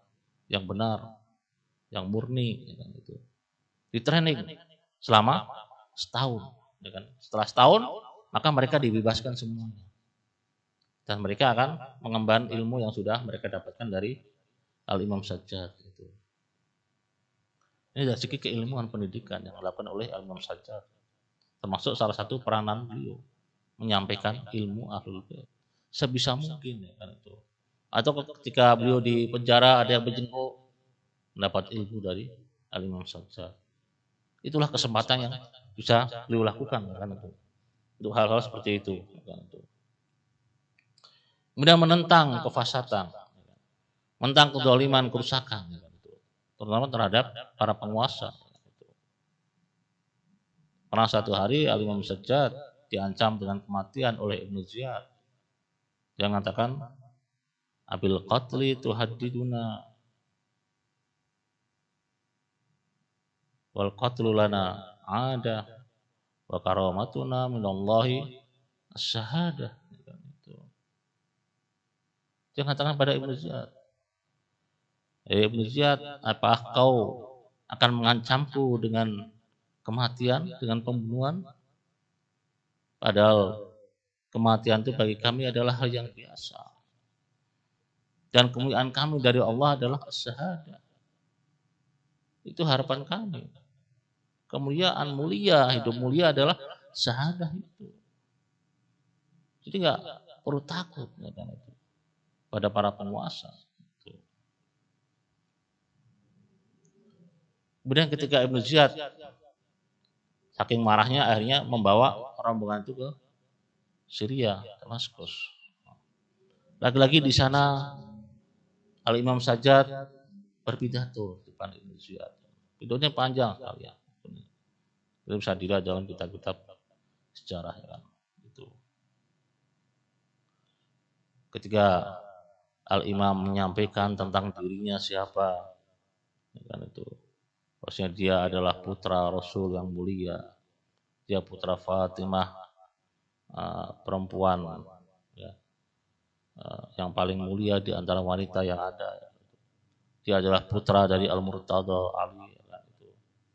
yang benar, yang murni. Gitu. Di training selama setahun. Setelah setahun, maka mereka dibebaskan semuanya. Dan mereka akan mengemban ilmu yang sudah mereka dapatkan dari Al-Imam Sajjad. Gitu. Ini dari segi keilmuan pendidikan yang dilakukan oleh Al-Imam Sajjad. Termasuk salah satu peranan beliau menyampaikan ilmu Ahlul Bait sebisa mungkin ya kan itu. Atau ketika beliau di penjara ada yang berjenguk mendapat ilmu dari Al-Imam Sajjad. Itulah kesempatan yang bisa beliau lakukan kan itu. Untuk hal-hal seperti itu kan itu. Kemudian menentang kefasatan, menentang kedzaliman, kerusakan, terutama terhadap para penguasa. Pernah satu hari Al-Imam Sajjad diancam dengan kematian oleh Ibnu Ziyad. Dia mengatakan, abil qatli tuhaddiduna wal qatlu lana ada wa karamatuna minallahi as-syahadah. Dia mengatakan pada Ibnu Ziyad, Ibnu Ziyad, apakah kau akan mengancamku dengan kematian, dengan pembunuhan? Padahal kematian itu bagi kami adalah hal yang biasa. Dan kemuliaan kami dari Allah adalah as-syahadah. Itu harapan kami. Kemuliaan mulia, hidup mulia adalah syahadah itu. Jadi nggak perlu takut pada para penguasa. Kemudian ketika Ibnu Ziyad saking marahnya akhirnya membawa rombongan itu ke Syria, Damaskus. Lagi-lagi di sana Al-Imam Sajjad berpidato di depan Ibnu Ziyad. Pidatonya panjang sekali ya. Itu bisa dilihat dalam kitab-kitab sejarah ya kan. Itu. Ketika Al-Imam menyampaikan tentang dirinya siapa, ya kan itu. Maksudnya dia adalah putra Rasul yang mulia. Dia putra Fatimah, perempuan ya, yang paling mulia di antara wanita yang ada. Dia adalah putra dari Al-Murtada Ali.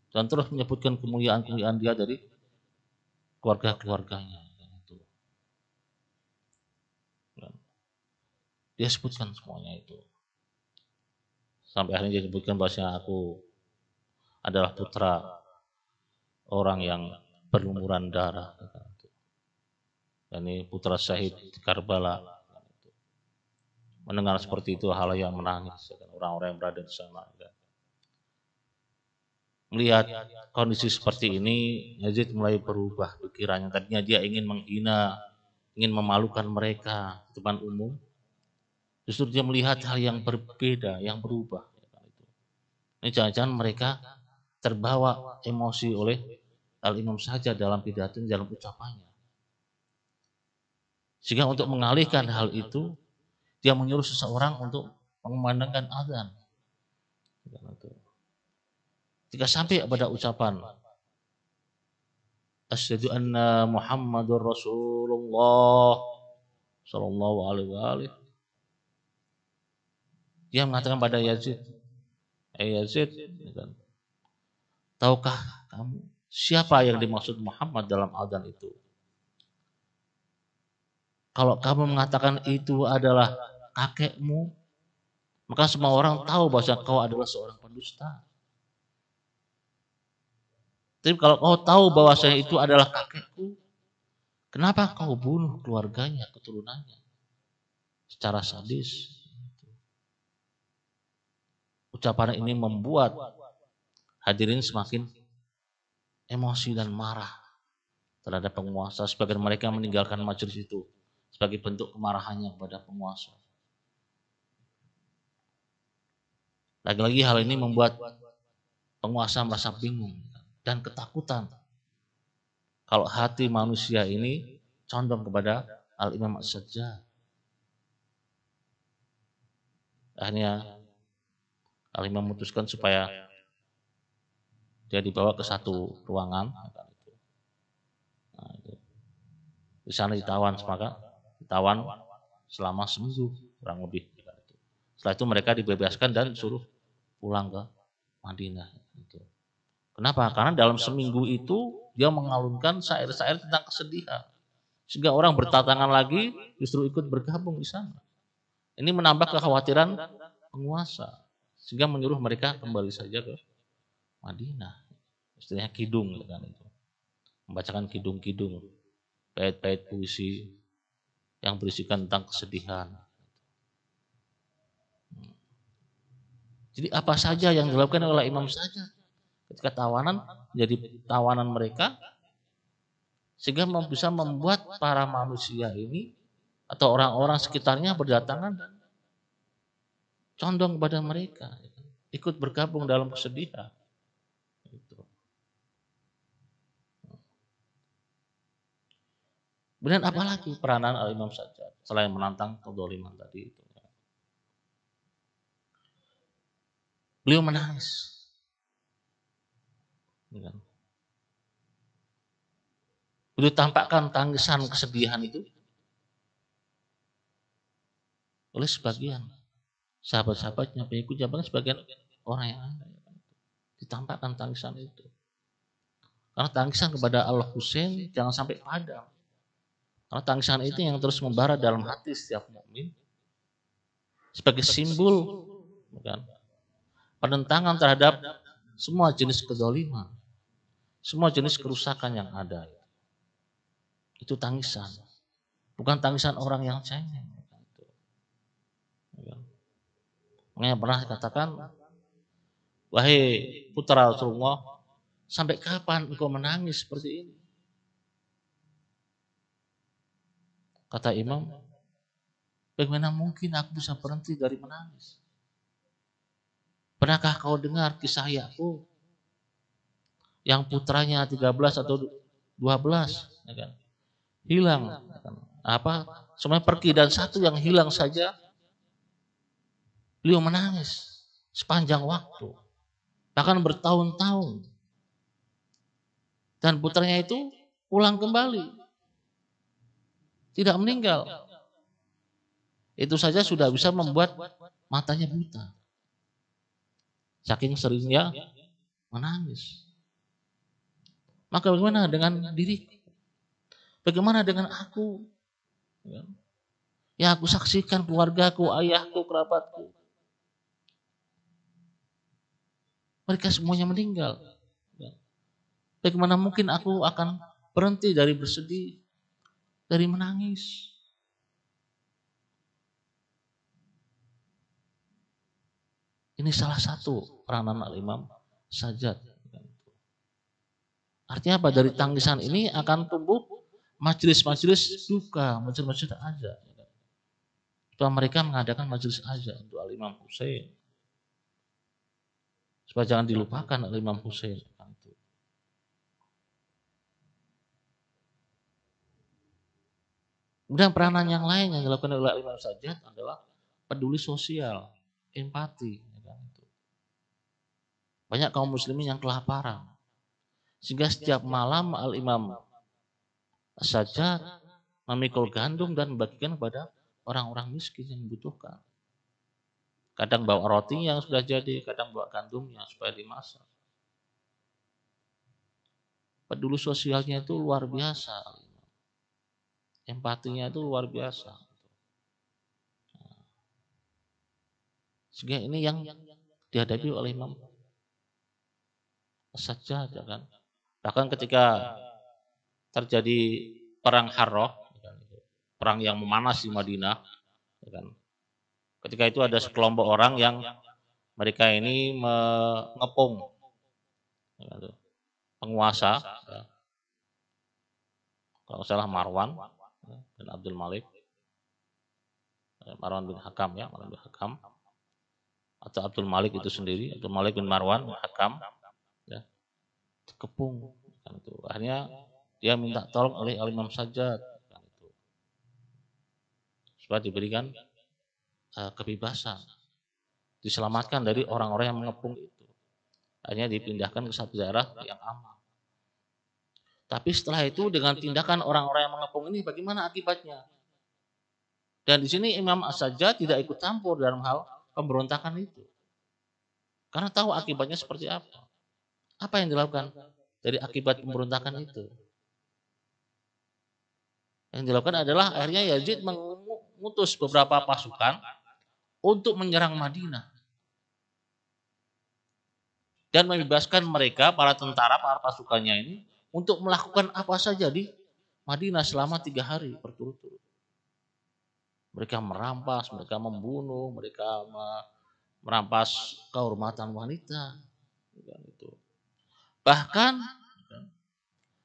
Dan terus menyebutkan kemuliaan-kemuliaan dia dari keluarga-keluarganya. Dia sebutkan semuanya itu. Sampai akhirnya dia sebutkan bahwasanya aku adalah putra orang yang berlumuran darah. Dan ini putra syahid di Karbala. Mendengar seperti itu hal yang menangis. Orang-orang yang berada di sana. Melihat kondisi seperti ini, Yazid mulai berubah pikirannya. Tadinya dia ingin menghina, ingin memalukan mereka di depan umum. Justru dia melihat hal yang berbeda, yang berubah. Ini jangan-jangan mereka terbawa emosi oleh Al-Imam Sajjad dalam pidato, dalam ucapannya. Sehingga untuk mengalihkan hal itu, dia menyuruh seseorang untuk mengumandangkan azan. Jika sampai pada ucapan Asyhadu anna Muhammadur Rasulullah sallallahu alaihi wasallam, dia mengatakan pada Yazid, Yazid, tahukah kamu siapa yang dimaksud Muhammad dalam azan itu? Kalau kamu mengatakan itu adalah kakekmu, maka semua orang tahu bahwa kau adalah seorang pendusta. Tapi kalau kau tahu bahwasanya itu adalah kakekku, kenapa kau bunuh keluarganya, keturunannya secara sadis? Ucapan ini membuat hadirin semakin emosi dan marah terhadap penguasa. Sebagian mereka meninggalkan majelis itu sebagai bentuk kemarahannya kepada penguasa. Lagi-lagi hal ini membuat penguasa merasa bingung dan ketakutan kalau hati manusia ini condong kepada Al-Imam As-Sajjad. Akhirnya Al-Imam memutuskan supaya dia dibawa ke satu ruangan. Nah, di sana ditawan selama seminggu kurang lebih. Setelah itu mereka dibebaskan dan suruh pulang ke Madinah. Kenapa? Karena dalam seminggu itu dia mengalunkan syair-syair tentang kesedihan. Sehingga orang bertatangan lagi justru ikut bergabung di sana. Ini menambah kekhawatiran penguasa. Sehingga menyuruh mereka kembali saja ke Madinah. Istilahnya kidung. Kan itu. Membacakan kidung-kidung. Bait-bait puisi yang berisikan tentang kesedihan. Jadi apa saja yang dilakukan oleh Imam Sajjad ketika tawanan, jadi tawanan mereka, sehingga bisa membuat para manusia ini atau orang-orang sekitarnya berdatangan dan condong kepada mereka, ikut bergabung dalam kesedihan. Kemudian apalagi peranan Al-Imam Sajjad selain menantang kedzaliman tadi itu? Beliau menangis. Beliau tampakkan tangisan kesedihan itu oleh sebagian sahabat-sahabatnya, pengikutnya, bahkan sebagian orang yang ada. Ditampakkan tangisan itu. Karena tangisan kepada Al-Husain jangan sampai padam. Karena tangisan itu yang terus membara dalam hati setiap mukmin sebagai simbol, bukan, penentangan terhadap semua jenis kezaliman, semua jenis kerusakan yang ada. Itu tangisan, bukan tangisan orang yang cengeng. Makanya pernah dikatakan, wahai putra Rasulullah, sampai kapan engkau menangis seperti ini? Kata Imam, bagaimana mungkin aku bisa berhenti dari menangis? Pernahkah kau dengar kisah Yakub yang putranya 13 atau 12 ya kan? Hilang, ya kan? Semuanya pergi dan satu yang hilang saja beliau menangis sepanjang waktu, bahkan bertahun-tahun. Dan putranya itu pulang kembali, tidak meninggal. Itu saja sudah bisa membuat matanya buta. Saking seringnya menangis. Maka bagaimana dengan diriku? Bagaimana dengan aku? Ya, aku saksikan keluargaku, ayahku, kerabatku. Mereka semuanya meninggal. Bagaimana mungkin aku akan berhenti dari bersedih, dari menangis? Ini salah satu peranan Al-Imam Sajjad. Artinya apa? Dari tangisan ini akan tumbuh majelis-majelis duka, majelis-majelis aja. Supaya mereka mengadakan majelis aja untuk Al-Imam Husain. Supaya jangan dilupakan Al-Imam Husain. Kemudian peranan yang lain yang dilakukan oleh Al-Imam Sajjad adalah peduli sosial, empati. Banyak kaum muslimin yang kelaparan. Sehingga setiap malam Al-Imam Sajjad memikul gandum dan membagikan kepada orang-orang miskin yang membutuhkan. Kadang bawa roti yang sudah jadi, kadang bawa gandumnya supaya dimasak. Peduli sosialnya itu luar biasa. Empatinya itu luar biasa. Sehingga ini yang dihadapi oleh Imam Sajjad, kan. Bahkan ketika terjadi perang Harrah, perang yang memanas di Madinah, kan. Ketika itu ada sekelompok orang yang mereka ini mengepung penguasa, kalau salah Marwan dan Abdul Malik, Marwan bin Hakam, Marwan bin Hakam, atau Abdul Malik itu sendiri, Abdul Malik bin Marwan Hakam, ya, dikepung. Kan itu. Akhirnya dia minta tolong oleh Imam Sajjad, kan itu, supaya diberikan kebebasan, diselamatkan dari orang-orang yang mengepung itu. Akhirnya dipindahkan ke satu daerah yang aman. Tapi setelah itu dengan tindakan orang-orang yang mengepung ini bagaimana akibatnya? Dan di sini Imam As-Sajjad tidak ikut campur dalam hal pemberontakan itu. Karena tahu akibatnya seperti apa. Apa yang dilakukan dari akibat pemberontakan itu? Yang dilakukan adalah akhirnya Yazid mengutus beberapa pasukan untuk menyerang Madinah. Dan membebaskan mereka, para tentara, para pasukannya ini, untuk melakukan apa saja di Madinah selama 3 hari berturut-turut. Mereka merampas, mereka membunuh, mereka merampas kehormatan wanita. Bahkan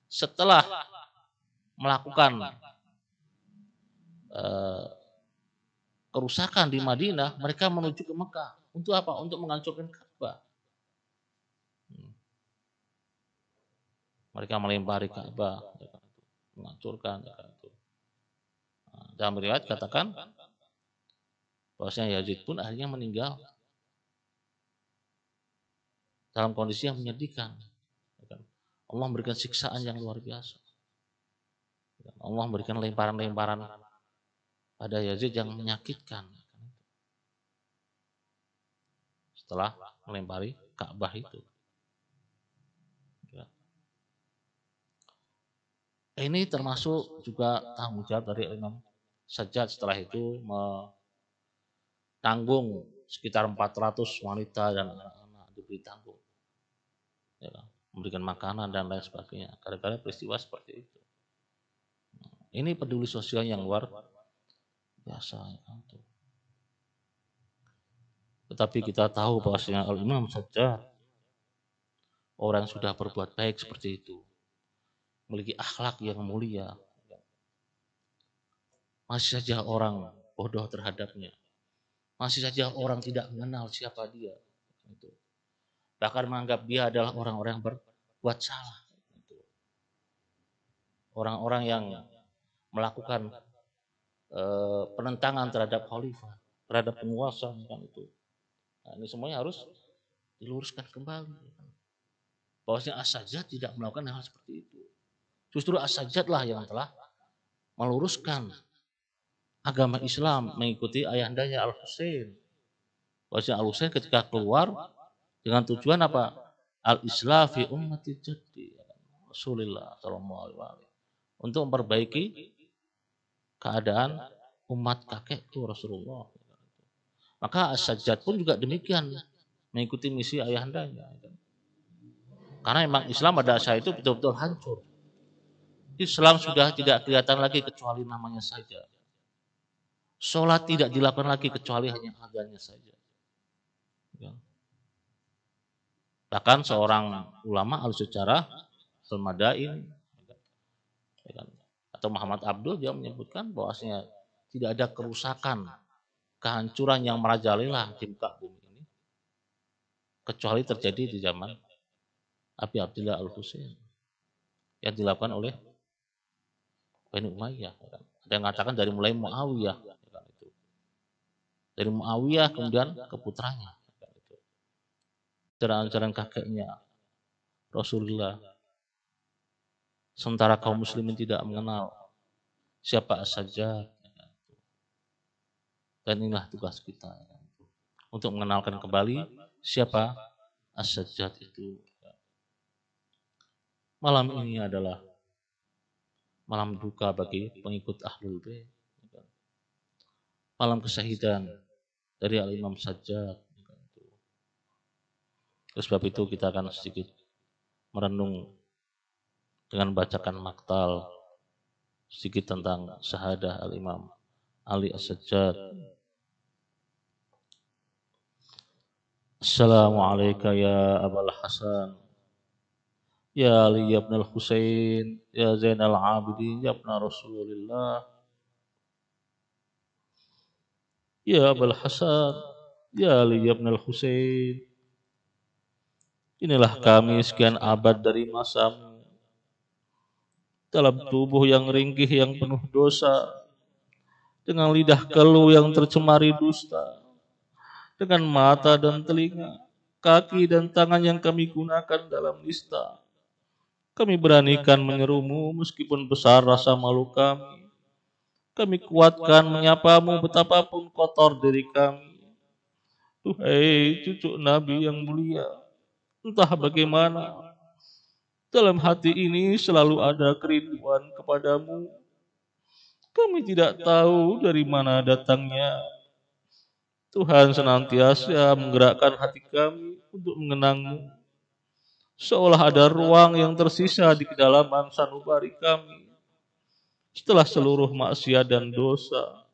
setelah melakukan kerusakan di Madinah, mereka menuju ke Mekah. Untuk apa? Untuk menghancurkan Ka'bah. Mereka melempari Ka'bah, menghancurkan. Dalam riwayat katakan bahwasanya Yazid pun akhirnya meninggal dalam kondisi yang menyedihkan. Allah memberikan siksaan yang luar biasa. Allah memberikan lemparan-lemparan pada Yazid yang menyakitkan setelah melempari Ka'bah itu. Ini termasuk juga tanggung jawab dari Imam Sajjad setelah itu menanggung sekitar 400 wanita dan anak-anak diberi tanggung, ya, memberikan makanan dan lain sebagainya. Gara-gara peristiwa seperti itu. Ini peduli sosial yang luar biasa. Tetapi kita tahu bahwasanya Imam Sajjad orang sudah berbuat baik seperti itu, memiliki akhlak yang mulia, masih saja orang bodoh terhadapnya, masih saja orang tidak mengenal siapa dia, bahkan menganggap dia adalah orang-orang yang berbuat salah, orang-orang yang melakukan penentangan terhadap khalifah, terhadap penguasa, kan itu. Nah, ini semuanya harus diluruskan kembali. Bahwasanya As-Sajjad tidak melakukan hal seperti itu. Justru As-Sajjad lah yang telah meluruskan agama Islam mengikuti ayahandanya Al-Husain. Bahwasanya Al-Husain ketika keluar dengan tujuan apa? Al-Islah fi ummati jaddi Rasulullah sallallahu alaihi wasallam. Untuk memperbaiki keadaan umat kakekku Rasulullah. Maka As-Sajjad pun juga demikian, mengikuti misi ayahandanya. Karena memang Islam pada saat itu betul-betul hancur. Islam sudah tidak kelihatan lagi kecuali namanya saja. Sholat tidak dilakukan lagi kecuali hanya adanya saja. Bahkan seorang ulama al-sejarah Al-Madain atau Muhammad Abdul, dia menyebutkan bahwasanya tidak ada kerusakan, kehancuran yang merajalela di muka bumi ini kecuali terjadi di zaman Abi Abdullah Al-Husain yang dilakukan oleh Bani Umayyah. Ada yang mengatakan dari mulai Muawiyah, dari Muawiyah kemudian ke putranya, ajaran-ajaran kakeknya Rasulullah. Sementara kaum muslimin tidak mengenal siapa As-Sajjad. Dan inilah tugas kita untuk mengenalkan kembali siapa As-Sajjad itu. Malam ini adalah malam duka bagi pengikut Ahlul Bait. Malam kesyahidan dari Al-Imam Sajjad. Oleh sebab itu kita akan sedikit merenung dengan bacakan maktal sedikit tentang syahadah Al-Imam Ali As-Sajjad. Assalamualaikum ya Abul Hasan, ya Ali ibn al-Husain, ya Zainal Abidin, ya ibn Rasulillah, ya Abul Hasan, Ya Ali ibn al-Husain, inilah kami sekian abad dari masamu, dalam tubuh yang ringkih yang penuh dosa, dengan lidah keluh yang tercemari dusta, dengan mata dan telinga, kaki dan tangan yang kami gunakan dalam nista. Kami beranikan menyerumu meskipun besar rasa malu kami. Kami kuatkan menyapamu betapapun kotor diri kami. Tuhai cucu Nabi yang mulia, entah bagaimana, dalam hati ini selalu ada kerinduan kepadamu. Kami tidak tahu dari mana datangnya. Tuhan senantiasa menggerakkan hati kami untuk mengenangmu. Seolah ada ruang yang tersisa di kedalaman sanubari kami. Setelah seluruh maksiat dan dosa,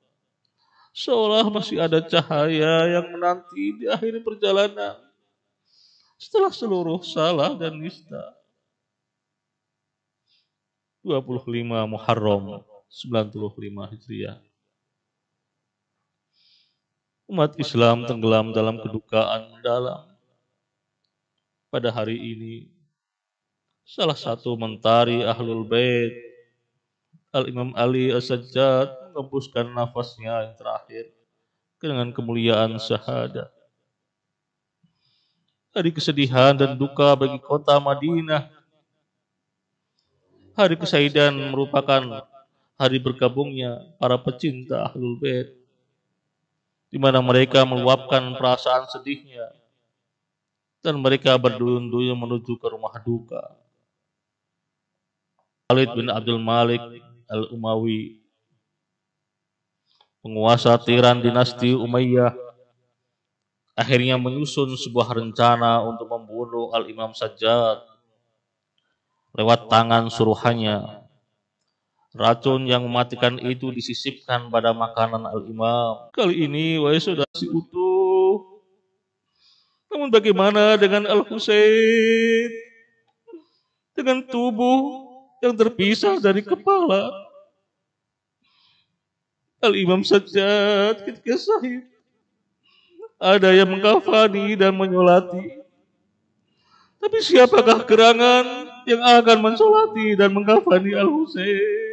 seolah masih ada cahaya yang menanti di akhir perjalanan. Setelah seluruh salah dan nista. 25 Muharram 95 Hijriah. Umat Islam tenggelam dalam kedukaan mendalam. Pada hari ini, salah satu mentari Ahlul Bait, Al-Imam Ali As-Sajjad, mengembuskan nafasnya yang terakhir dengan kemuliaan syahadat. Hari kesedihan dan duka bagi kota Madinah. Hari Kesaidan merupakan hari bergabungnya para pecinta Ahlul Bait, di mana mereka meluapkan perasaan sedihnya dan mereka berduyun-duyun menuju ke rumah duka. Khalid bin Abdul Malik Al-Umawi, penguasa tiran dinasti Umayyah, akhirnya menyusun sebuah rencana untuk membunuh Al-Imam Sajjad lewat tangan suruhannya. Racun yang mematikan itu disisipkan pada makanan Al-Imam. Kali ini wahai saudara si utuh. Namun bagaimana dengan Al-Husain? Dengan tubuh yang terpisah dari kepala. Al-Imam Sajjad ketika syahid, ada yang mengkafani dan menyolati. Tapi siapakah gerangan yang akan mensolati dan mengkafani Al-Husain?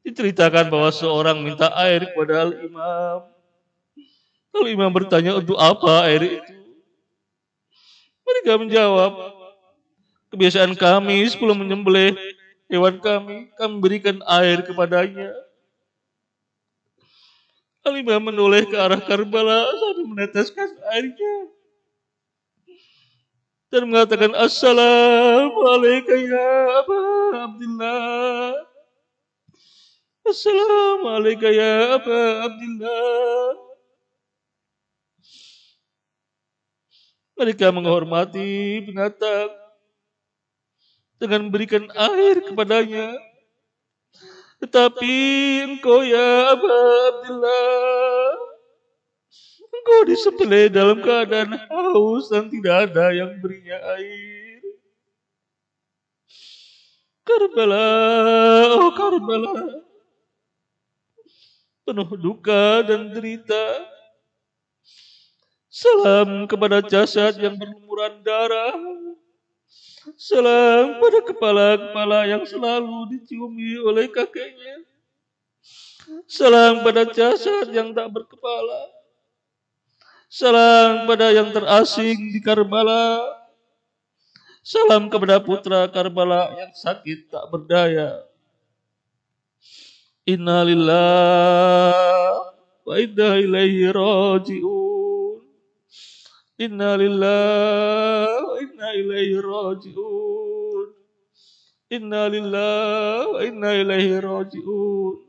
Diceritakan bahwa seorang minta air kepada Al-Imam. Al-Imam bertanya, untuk apa air itu? Mereka menjawab, kebiasaan kami sebelum menyembelih hewan kami berikan air kepadanya. Al-Imam menoleh ke arah Karbala sambil meneteskan airnya dan mengatakan, Assalamualaikum ya Aba Abdullah. Assalamualaikum ya Aba Abdullah. Mereka menghormati binatang dengan memberikan air kepadanya. Tetapi engkau ya Aba Abdullah, engkau disembelih dalam keadaan haus dan tidak ada yang berinya air. Karbala, oh Karbala, penuh duka dan derita. Salam kepada jasad yang berlumuran darah. Salam pada kepala-kepala yang selalu diciumi oleh kakeknya. Salam pada jasad yang tak berkepala. Salam pada yang terasing di Karbala. Salam kepada putra Karbala yang sakit tak berdaya. Inna lillahi wa inna ilaihi raji'un. Inna lillahi wa inna ilaihi raji'un. Inna lillahi wa inna ilaihi raji'un.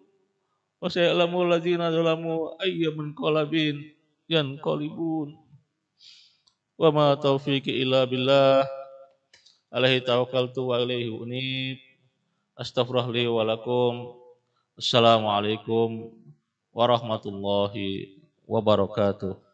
Wa sayalamu alladzina zalamu ayyamun qalbin yanqalibun. Wa ma taufiqi illa billah. Alaihi tawakkaltu wa ilaihi unib. Astaghfirullah li wa lakum. Assalamualaikum warahmatullahi wabarakatuh.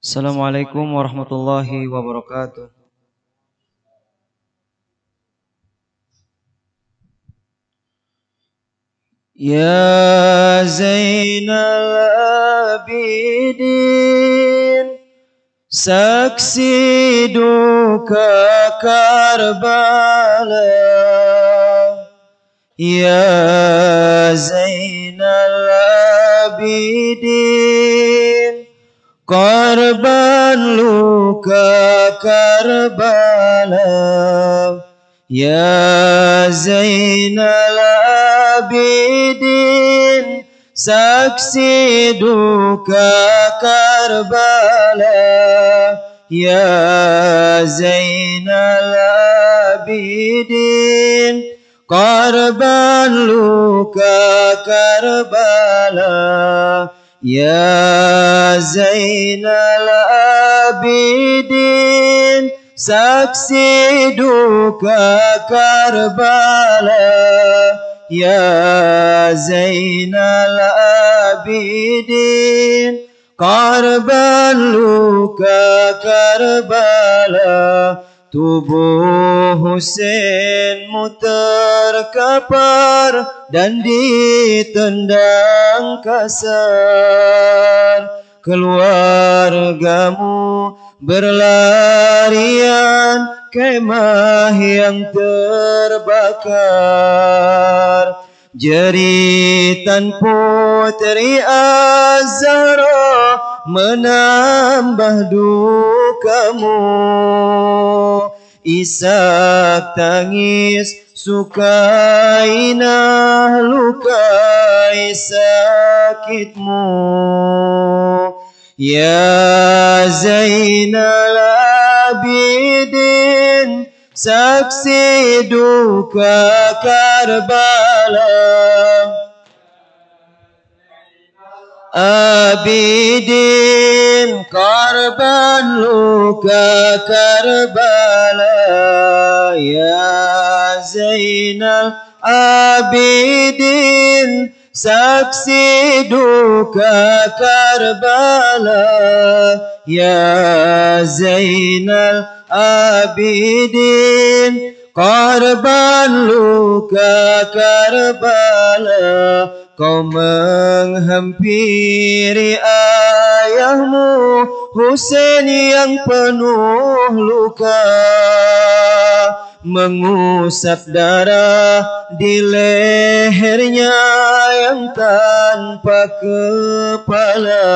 Assalamualaikum warahmatullahi wabarakatuh. Ya Zainal Abidin, saksi duka Karbala. Ya Zainal Abidin, korban luka Karbala. Ya Zainal Abidin, saksi duka Karbala. Ya Zainal Abidin, korban luka Karbala. Ya Zainal Abidin, saksi duka Karbala. Ya Zainal Abidin, korban luka Karbala. Tubuh Husainmu terkapar dan ditendang kasar. Keluargamu berlarian, kemah yang terbakar. Jeritan Putri Az-Zahra menambah dukamu. Ishak tangis, Sukainah lukai sakitmu. Ya Zainal Abidin, saksi duka Karbala. Abidin, korban luka Karbala. Ya Zainal Abidin, saksi duka Karbala. Ya Zainal Abidin, korban luka Karbala. Kau menghampiri ayahmu Husain yang penuh luka, mengusap darah di lehernya yang tanpa kepala.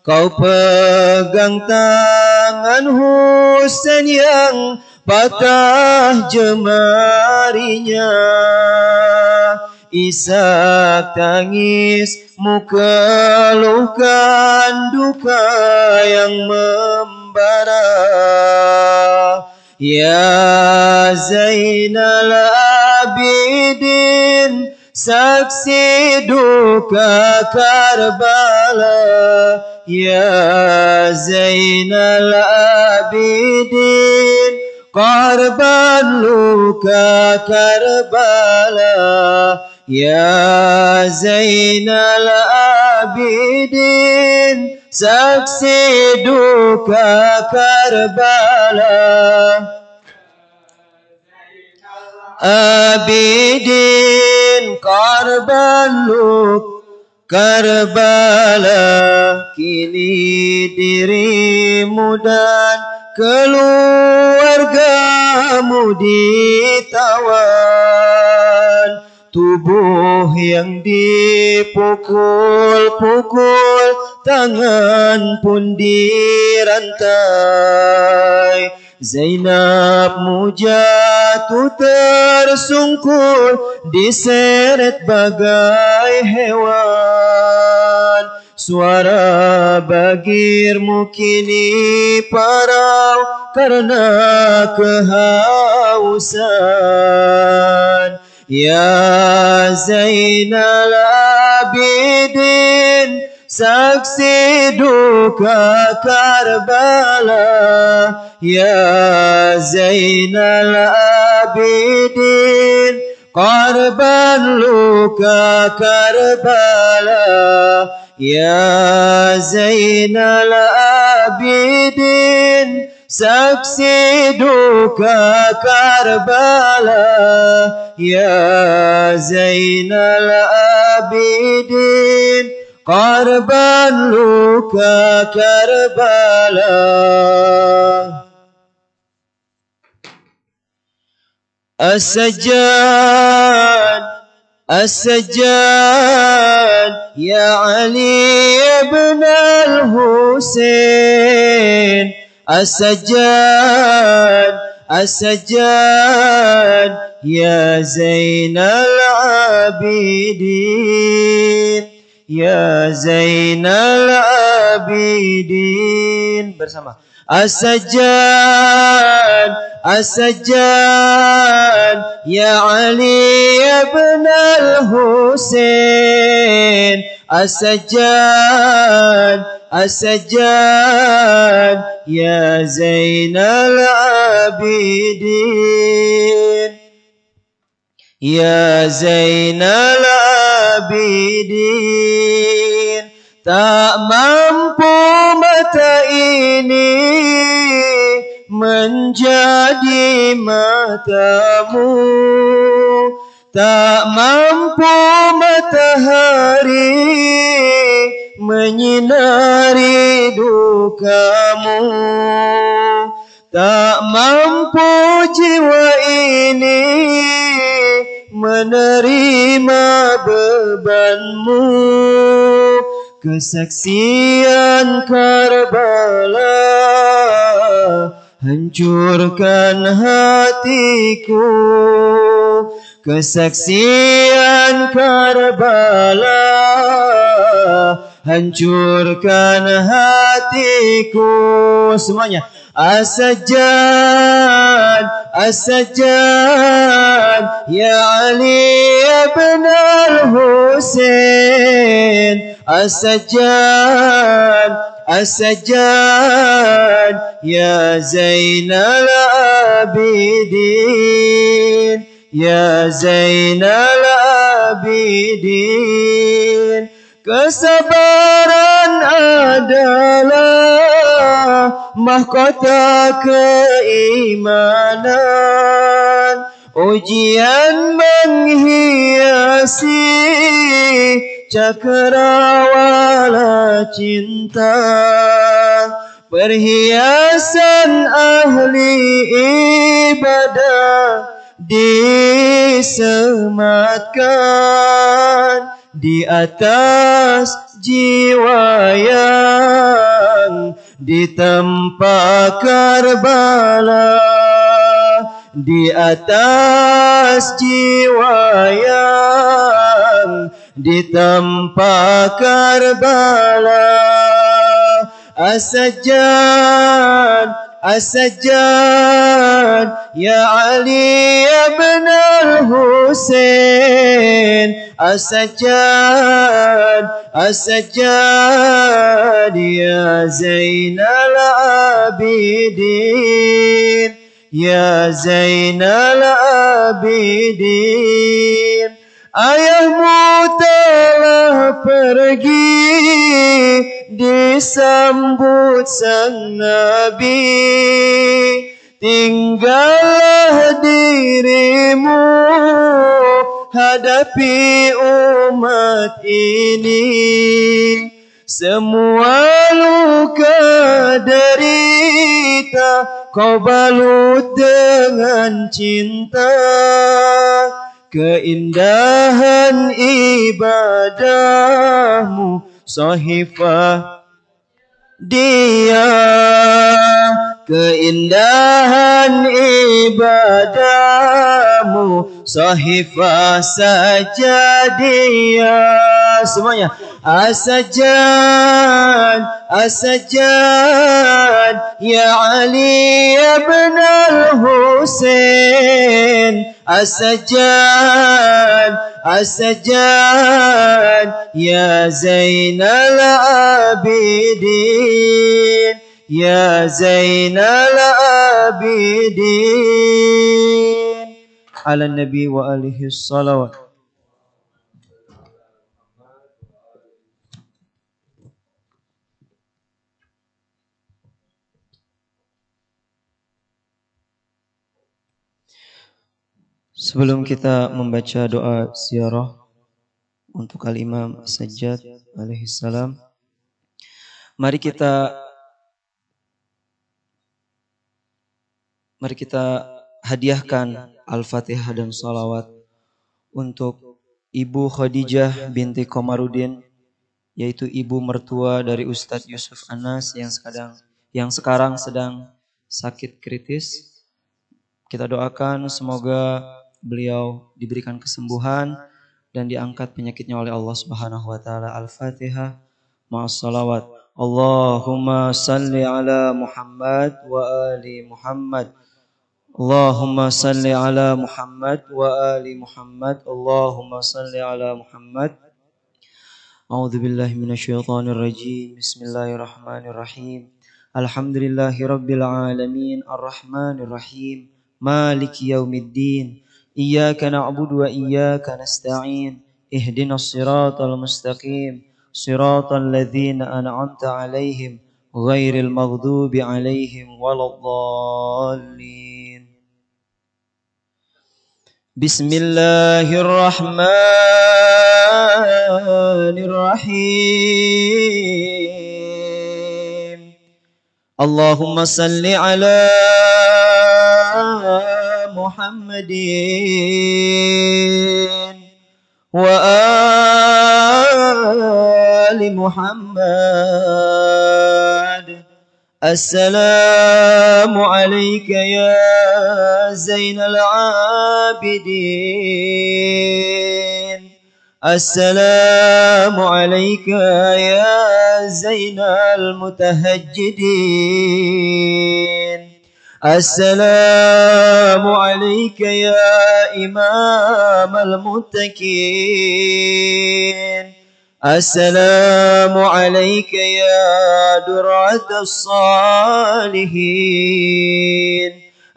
Kau pegang tangan Husain yang patah jemarinya. Ishak tangis, mengeluhkan duka yang membara. Ya Zainal Abidin, saksi duka Karbala. Ya Zainal Abidin, korban luka Karbala. Ya Zainal Abidin, saksi duka Karbala. Abidin, korban luka Karbala. Kini dirimu dan keluargamu ditawan. Tubuh yang dipukul-pukul, tangan pun dirantai. Zainabmu jatuh tersungkur, diseret bagai hewan. Suara bagirmu kini parau karena kehausan. Ya Zainal Abidin, saksi duka Karbala. Ya Zainal Abidin, korban luka Karbala. يا زين العابدين saksi duka Karbala ya Zainal Abidin korban luka Karbala. As-Sajjad As-Sajjad ya Ali ibn al-Husain As-Sajjad As-Sajjad ya Zainal Abidin ya Zainal Abidin bersama As-Sajjad As-Sajjad ya Ali ibn al-Husain As-Sajjad As-Sajjad ya Zainal Abidin ya Zainal Abidin tak mampu mata ini menjadi matamu, tak mampu matahari menyinari dukamu, tak mampu jiwa ini menerima bebanmu. Kesaksian Karbala hancurkan hatiku, kesaksian Karbala hancurkan hatiku. Semuanya As-Sajjad As-Sajjad ya Ali ibn al-Husain As-Sajjad As-Sajjad ya Zainal Abidin ya Zainal Abidin. Kesabaran adalah mahkota keimanan, ujian menghiasi cakrawala cinta, perhiasan ahli ibadah disematkan di atas jiwa yang ditempa Karbala, di atas jiwa yang ditempa Karbala. As-Sajjad As-Sajjad ya Ali ibn al-Husain As-Sajjad As-Sajjad ya Zainal Abidin ya Zainal Abidin. Ayahmu telah pergi disambut sang Nabi, tinggallah dirimu hadapi umat ini. Semua luka derita kau balut dengan cinta, keindahan ibadahmu sahifah dia, keindahan ibadahmu sahifah saja dia. Semuanya As-Sajjad As-Sajjad ya Ali ibn al-Husain As-Sajjad As-Sajjad ya Zainal Abidin ya Zainal Abidin. Ala Nabi wa alihi salawat. Sebelum kita membaca doa ziarah untuk Al-Imam As-Sajjad alaihi salam, mari kita hadiahkan Al-Fatihah dan salawat untuk Ibu Khadijah binti Komarudin, yaitu ibu mertua dari Ustadz Yusuf Anas yang sekarang sedang sakit kritis. Kita doakan semoga beliau diberikan kesembuhan dan diangkat penyakitnya oleh Allah Subhanahu wa taala. Al-Fatihah ma'as salawat. Allahumma salli ala Muhammad wa ali Muhammad. Allahumma salli ala Muhammad wa ali Muhammad. Allahumma salli ala Muhammad. A'udzu billahi minasyaitonir rajim. Bismillahirrahmanirrahim. Alhamdulillahi rabbil alamin arrahmanir rahim maliki yaumiddin. Iyyaka na'budu wa iyyaka nasta'in. Ihdinas siratal mustaqim. Siratal ladzina an'amta 'alaihim ghairil maghdubi 'alaihim waladdallin. Bismillahirrahmanirrahim. Allahumma salli ala Muhammadin wa ali Muhammad. Assalamu alayka ya Zainal Abidin. Assalamu alayka ya Zainal Mutahajjidin. Assalamu alayka ya Imam al-Muttaqin. Assalamu alayka ya Durratas Salihin.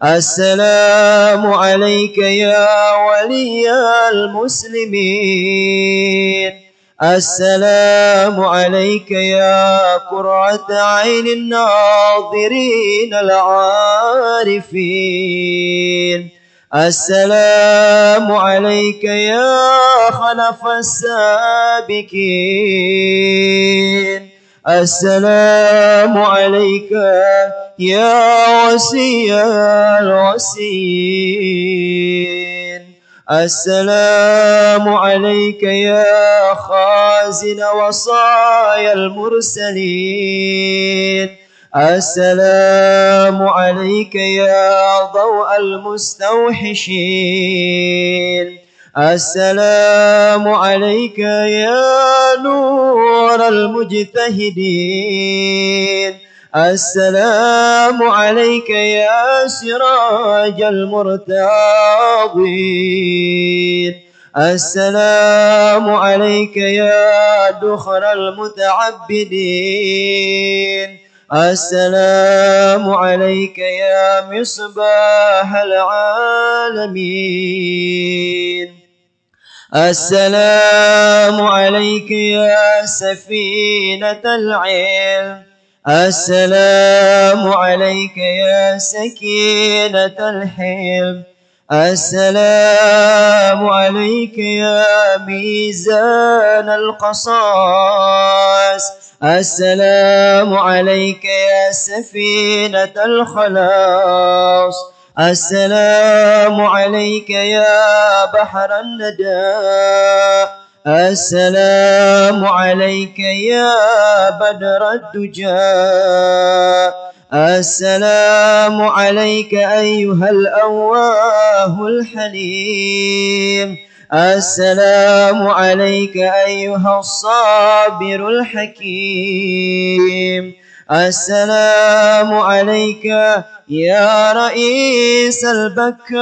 Assalamu alayka ya Waliyal Muslimin. Assalamu alayka ya Qurrata Ainin Nadirin Al-Arifin. Assalamu alayka ya Khalafas Sabiqin. Assalamu alayka ya Wasiyal Wasiyin. Assalamu alayka ya Khazina Wasayal Mursalin. Assalamu alayka ya Daw'al Mustawhishin. Assalamu alayka ya Nural Mujtahidin. Assalamu alayka ya Sirajal Murtadin. Assalamu alayka ya Dukhral Muta'abbidin. Assalamu alayka ya Misbahal Alamin. Assalamu alayka ya Safinatal Ilm. Assalamu alayka ya Sakinatal Hilm. Assalamu alayka ya Mizanal Qasas. Assalamu alayka ya Safinatal Khalas. Assalamu alayka ya Bahran Nada. Assalamu alayka ya Badrad Duja. Assalamu alayka ayyuhal awwahul halim. Assalamu alayka ayyuhas sabirul hakim. Assalamu alayka ya Raisal Bakkain.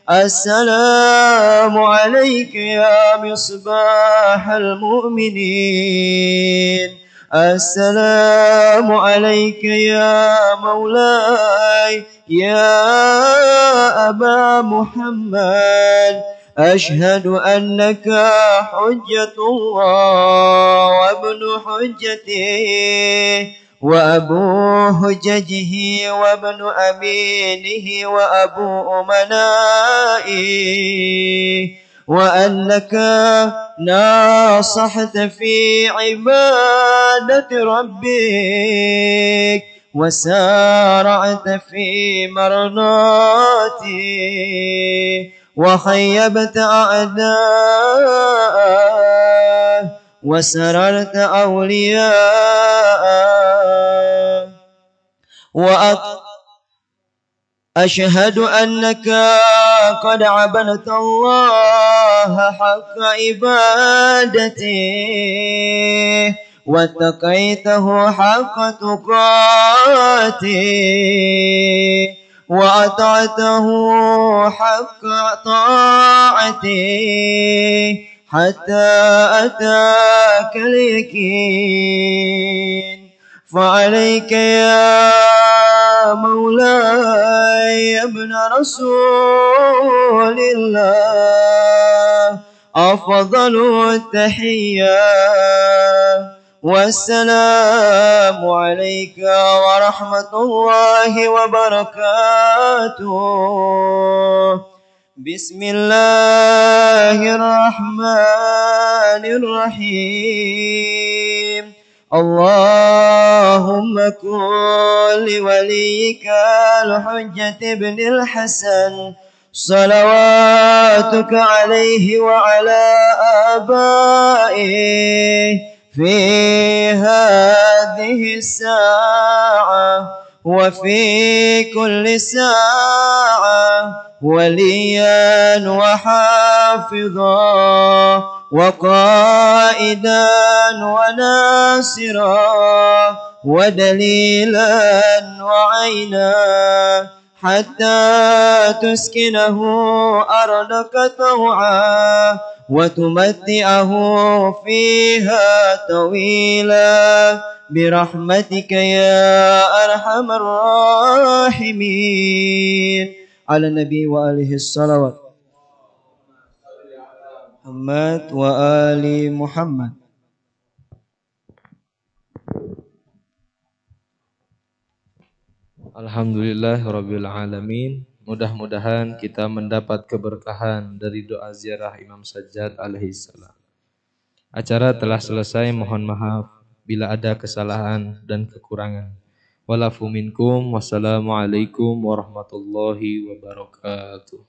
Assalamu alayka ya Misbahal Mu'minin. Assalamu alayka ya Maulay ya Aba Muhammad. Ashhadu annaka hujjatullah wa ibnu hujjatih وأبو حججه وابن أمينه وأبو أمنائه، وأنك ناصحت في عبادة ربك وسارعت في مرضاته وخيبت أعداءه وسررت أولياءه. وأشهد أنك قد عبدت الله حق عبادته واتقيته حق تقاته وأطعته حق طاعته حتى أتاك اليقين. فعليك يا مولاي يا ابن رسول الله أفضل التحيات والسلام عليك ورحمة الله وبركاته. بسم الله الرحمن الرحيم. اللهم كن لوليك الحجة بن الحسن صلواتك عليه وعلى آبائه في هذه الساعة وفي كل ساعة وليا وحافظا وقائدا وناصرا ودليلا وعينا حتى تسكنه أرضك طوعا وتمتعه فيها طويلا برحمتك يا أرحم الراحمين. على النبي وآله الصلوات محمد وآل محمد. Alhamdulillahirabbil alamin. Mudah-mudahan kita mendapat keberkahan dari doa ziarah Imam Sajjad alaihi salam. Acara telah selesai, mohon maaf bila ada kesalahan dan kekurangan. Walafu minkum, wassalamualaikum warahmatullahi wabarakatuh.